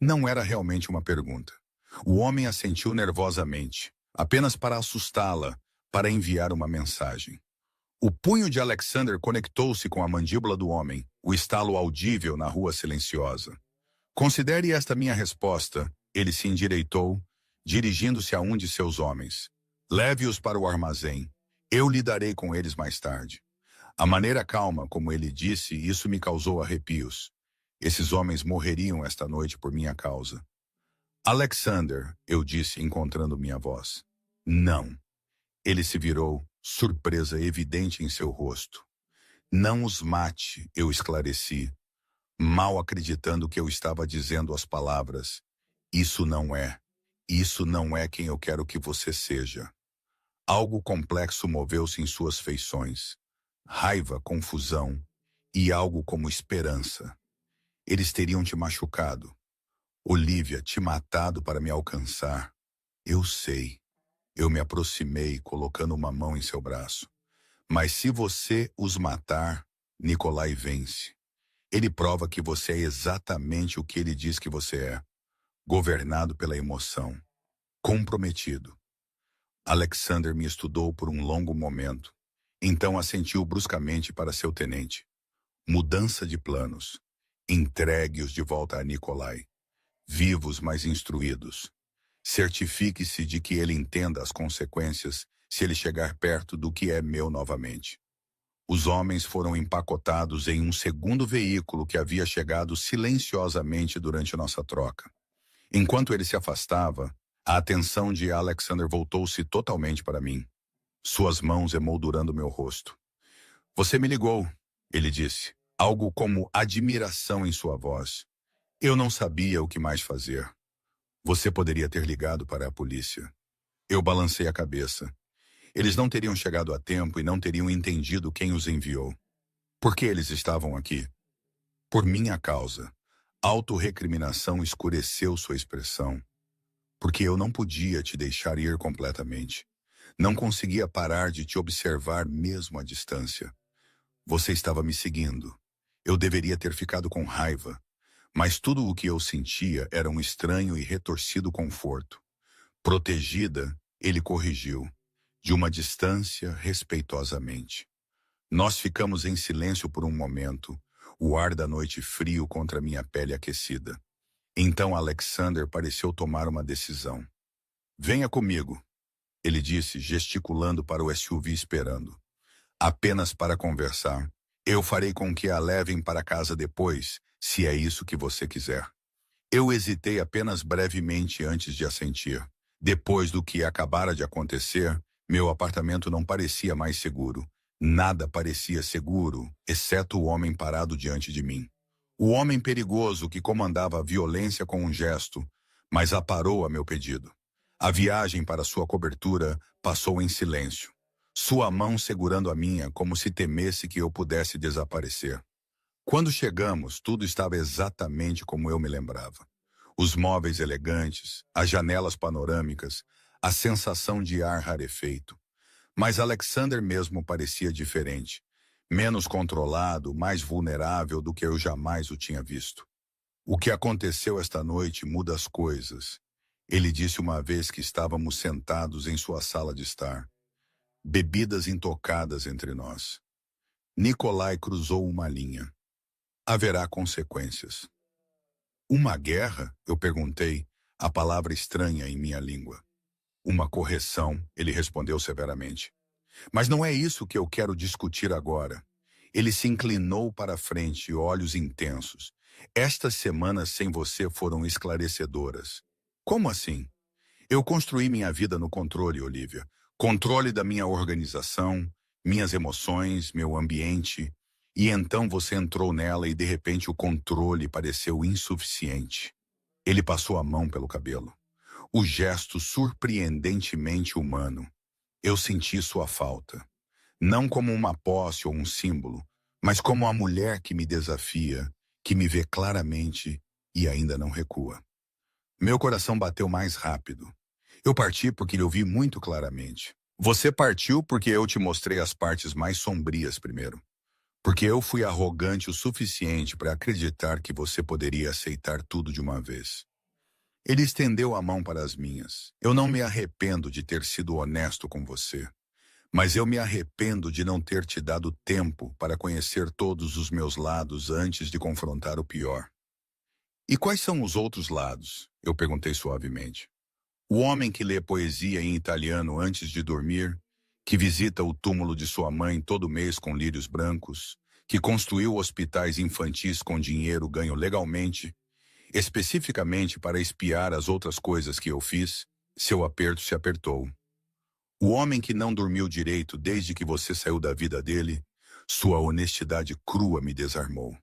Não era realmente uma pergunta. O homem assentiu nervosamente, apenas para assustá-la, para enviar uma mensagem. O punho de Alexander conectou-se com a mandíbula do homem, o estalo audível na rua silenciosa. Considere esta minha resposta. Ele se endireitou, dirigindo-se a um de seus homens. Leve-os para o armazém. Eu lidarei com eles mais tarde. A maneira calma como ele disse, isso me causou arrepios. Esses homens morreriam esta noite por minha causa. Alexander, eu disse, encontrando minha voz. Não. Ele se virou, surpresa evidente em seu rosto. Não os mate, eu esclareci, mal acreditando que eu estava dizendo as palavras. Isso não é quem eu quero que você seja. Algo complexo moveu-se em suas feições. Raiva, confusão e algo como esperança. Eles teriam te machucado. Olivia, te matado para me alcançar. Eu sei. Eu me aproximei, colocando uma mão em seu braço. Mas se você os matar, Nikolai vence. Ele prova que você é exatamente o que ele diz que você é. Governado pela emoção. Comprometido. Alexander me estudou por um longo momento. Então assentiu bruscamente para seu tenente. Mudança de planos. Entregue-os de volta a Nikolai. Vivos, mas instruídos. Certifique-se de que ele entenda as consequências se ele chegar perto do que é meu novamente. Os homens foram empacotados em um segundo veículo que havia chegado silenciosamente durante nossa troca. Enquanto ele se afastava, a atenção de Alexander voltou-se totalmente para mim. Suas mãos emoldurando meu rosto. Você me ligou, ele disse, algo como admiração em sua voz. Eu não sabia o que mais fazer. Você poderia ter ligado para a polícia. Eu balancei a cabeça. Eles não teriam chegado a tempo e não teriam entendido quem os enviou. Por que eles estavam aqui? Por minha causa. Autorrecriminação escureceu sua expressão. Porque eu não podia te deixar ir completamente. Não conseguia parar de te observar mesmo à distância. Você estava me seguindo. Eu deveria ter ficado com raiva. Mas tudo o que eu sentia era um estranho e retorcido conforto. Protegida, ele corrigiu. De uma distância, respeitosamente. Nós ficamos em silêncio por um momento, o ar da noite frio contra minha pele aquecida. Então Alexander pareceu tomar uma decisão. Venha comigo, ele disse, gesticulando para o SUV esperando. Apenas para conversar. Eu farei com que a levem para casa depois, se é isso que você quiser. Eu hesitei apenas brevemente antes de assentir. Depois do que acabara de acontecer, meu apartamento não parecia mais seguro. Nada parecia seguro, exceto o homem parado diante de mim. O homem perigoso que comandava a violência com um gesto, mas aparou a meu pedido. A viagem para sua cobertura passou em silêncio. Sua mão segurando a minha como se temesse que eu pudesse desaparecer. Quando chegamos, tudo estava exatamente como eu me lembrava. Os móveis elegantes, as janelas panorâmicas, a sensação de ar rarefeito. Mas Alexander mesmo parecia diferente. Menos controlado, mais vulnerável do que eu jamais o tinha visto. O que aconteceu esta noite muda as coisas. Ele disse uma vez que estávamos sentados em sua sala de estar. Bebidas intocadas entre nós. Nikolai cruzou uma linha. Haverá consequências. Uma guerra? Eu perguntei, a palavra estranha em minha língua. Uma correção, ele respondeu severamente. Mas não é isso que eu quero discutir agora. Ele se inclinou para a frente, olhos intensos. Estas semanas sem você foram esclarecedoras. Como assim? Eu construí minha vida no controle, Olivia. Controle da minha organização, minhas emoções, meu ambiente. E então você entrou nela e de repente o controle pareceu insuficiente. Ele passou a mão pelo cabelo. O gesto surpreendentemente humano. Eu senti sua falta. Não como uma posse ou um símbolo, mas como a mulher que me desafia, que me vê claramente e ainda não recua. Meu coração bateu mais rápido. Eu parti porque lhe ouvi muito claramente. Você partiu porque eu te mostrei as partes mais sombrias primeiro. Porque eu fui arrogante o suficiente para acreditar que você poderia aceitar tudo de uma vez. Ele estendeu a mão para as minhas. Eu não me arrependo de ter sido honesto com você. Mas eu me arrependo de não ter te dado tempo para conhecer todos os meus lados antes de confrontar o pior. E quais são os outros lados? Eu perguntei suavemente. O homem que lê poesia em italiano antes de dormir, que visita o túmulo de sua mãe todo mês com lírios brancos, que construiu hospitais infantis com dinheiro ganho legalmente, especificamente para espiar as outras coisas que eu fiz, seu aperto se apertou. O homem que não dormiu direito desde que você saiu da vida dele, sua honestidade crua me desarmou.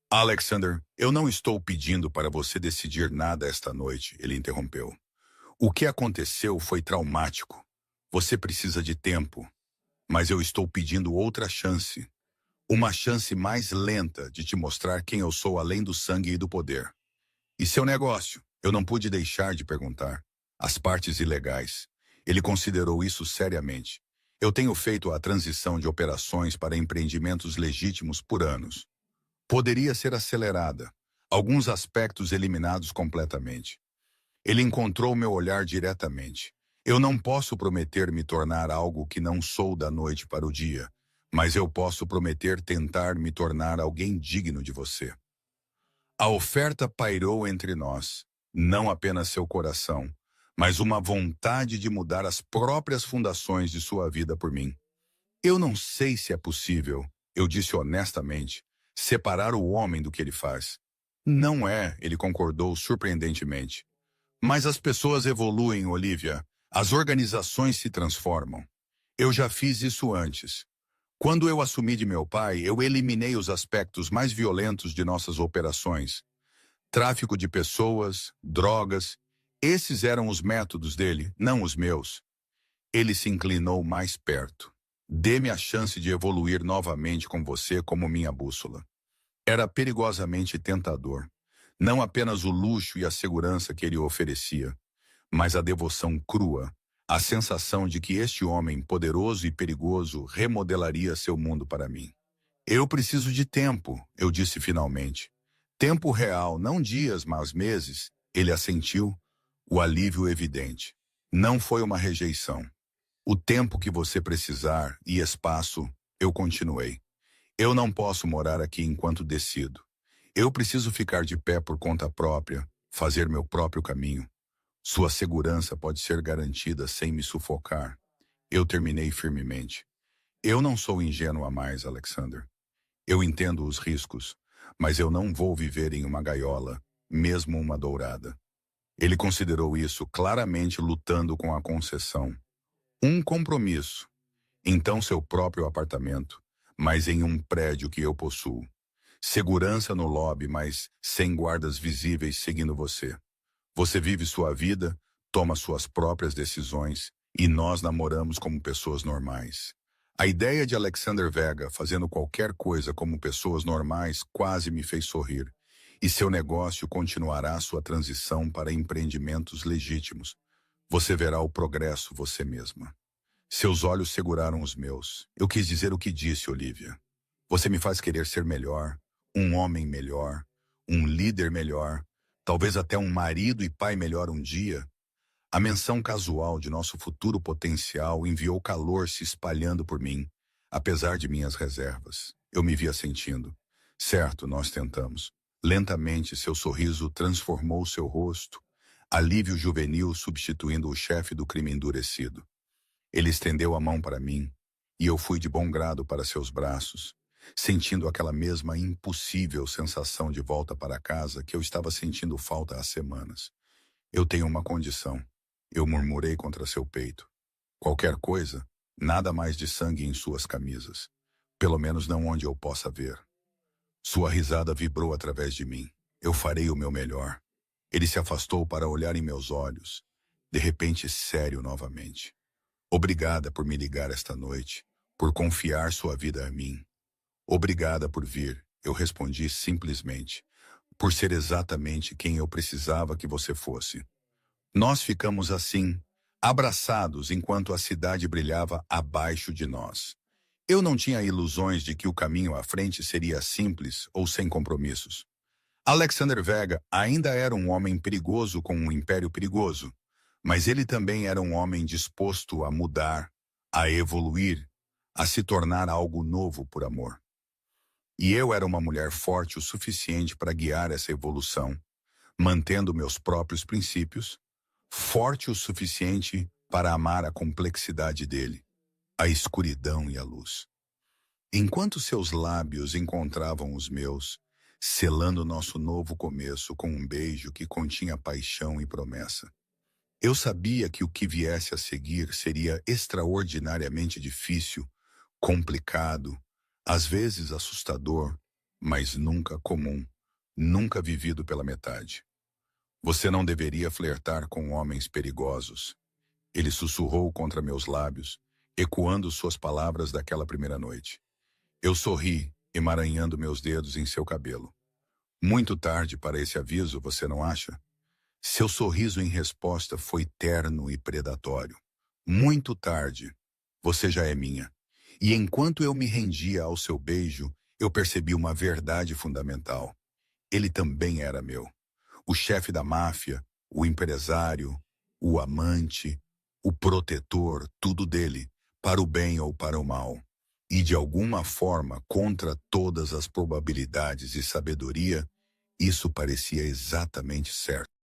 Alexander, eu não estou pedindo para você decidir nada esta noite, ele interrompeu. O que aconteceu foi traumático. Você precisa de tempo, mas eu estou pedindo outra chance. Uma chance mais lenta de te mostrar quem eu sou além do sangue e do poder. E seu negócio? Eu não pude deixar de perguntar. As partes ilegais. Ele considerou isso seriamente. Eu tenho feito a transição de operações para empreendimentos legítimos por anos. Poderia ser acelerada. Alguns aspectos eliminados completamente. Ele encontrou meu olhar diretamente. Eu não posso prometer me tornar algo que não sou da noite para o dia, mas eu posso prometer tentar me tornar alguém digno de você. A oferta pairou entre nós, não apenas seu coração, mas uma vontade de mudar as próprias fundações de sua vida por mim. Eu não sei se é possível, eu disse honestamente, separar o homem do que ele faz. Não é, ele concordou surpreendentemente. Mas as pessoas evoluem, Olivia. As organizações se transformam. Eu já fiz isso antes. Quando eu assumi de meu pai, eu eliminei os aspectos mais violentos de nossas operações. Tráfico de pessoas, drogas. Esses eram os métodos dele, não os meus. Ele se inclinou mais perto. Dê-me a chance de evoluir novamente com você como minha bússola. Era perigosamente tentador. Não apenas o luxo e a segurança que ele oferecia, mas a devoção crua, a sensação de que este homem poderoso e perigoso remodelaria seu mundo para mim. Eu preciso de tempo, eu disse finalmente. Tempo real, não dias, mas meses. Ele assentiu, o alívio evidente. Não foi uma rejeição. O tempo que você precisar e espaço, eu continuei. Eu não posso morar aqui enquanto decido. Eu preciso ficar de pé por conta própria, fazer meu próprio caminho. Sua segurança pode ser garantida sem me sufocar. Eu terminei firmemente. Eu não sou ingênuo a mais, Alexander. Eu entendo os riscos, mas eu não vou viver em uma gaiola, mesmo uma dourada. Ele considerou isso claramente lutando com a concessão. Um compromisso. Então seu próprio apartamento, mas em um prédio que eu possuo. Segurança no lobby, mas sem guardas visíveis seguindo você. Você vive sua vida, toma suas próprias decisões, e nós namoramos como pessoas normais. A ideia de Alexander Vega fazendo qualquer coisa como pessoas normais quase me fez sorrir, e seu negócio continuará sua transição para empreendimentos legítimos. Você verá o progresso você mesma. Seus olhos seguraram os meus. Eu quis dizer o que disse, Olivia. Você me faz querer ser melhor, um homem melhor, um líder melhor, talvez até um marido e pai melhor um dia. A menção casual de nosso futuro potencial enviou calor se espalhando por mim, apesar de minhas reservas. Eu me via sentindo. Certo, nós tentamos. Lentamente, seu sorriso transformou seu rosto, alívio juvenil substituindo o chefe do crime endurecido. Ele estendeu a mão para mim, e eu fui de bom grado para seus braços, sentindo aquela mesma impossível sensação de volta para casa que eu estava sentindo falta há semanas. Eu tenho uma condição. Eu murmurei contra seu peito. Qualquer coisa, nada mais de sangue em suas camisas. Pelo menos não onde eu possa ver. Sua risada vibrou através de mim. Eu farei o meu melhor. Ele se afastou para olhar em meus olhos, de repente sério novamente. Obrigada por me ligar esta noite, por confiar sua vida a mim. Obrigada por vir, eu respondi simplesmente, por ser exatamente quem eu precisava que você fosse. Nós ficamos assim, abraçados enquanto a cidade brilhava abaixo de nós. Eu não tinha ilusões de que o caminho à frente seria simples ou sem compromissos. Alexander Vega ainda era um homem perigoso com um império perigoso, mas ele também era um homem disposto a mudar, a evoluir, a se tornar algo novo por amor. E eu era uma mulher forte o suficiente para guiar essa evolução, mantendo meus próprios princípios, forte o suficiente para amar a complexidade dele. a escuridão e a luz. Enquanto seus lábios encontravam os meus, selando nosso novo começo com um beijo que continha paixão e promessa. Eu sabia que o que viesse a seguir seria extraordinariamente difícil, complicado, às vezes assustador, mas nunca comum, nunca vivido pela metade. Você não deveria flertar com homens perigosos. Ele sussurrou contra meus lábios, ecoando suas palavras daquela primeira noite. Eu sorri, emaranhando meus dedos em seu cabelo. Muito tarde para esse aviso, você não acha? Seu sorriso em resposta foi terno e predatório. Muito tarde. Você já é minha. E enquanto eu me rendia ao seu beijo, eu percebi uma verdade fundamental. Ele também era meu. O chefe da máfia, o empresário, o amante, o protetor, tudo dele, para o bem ou para o mal. E de alguma forma, contra todas as probabilidades e sabedoria, isso parecia exatamente certo.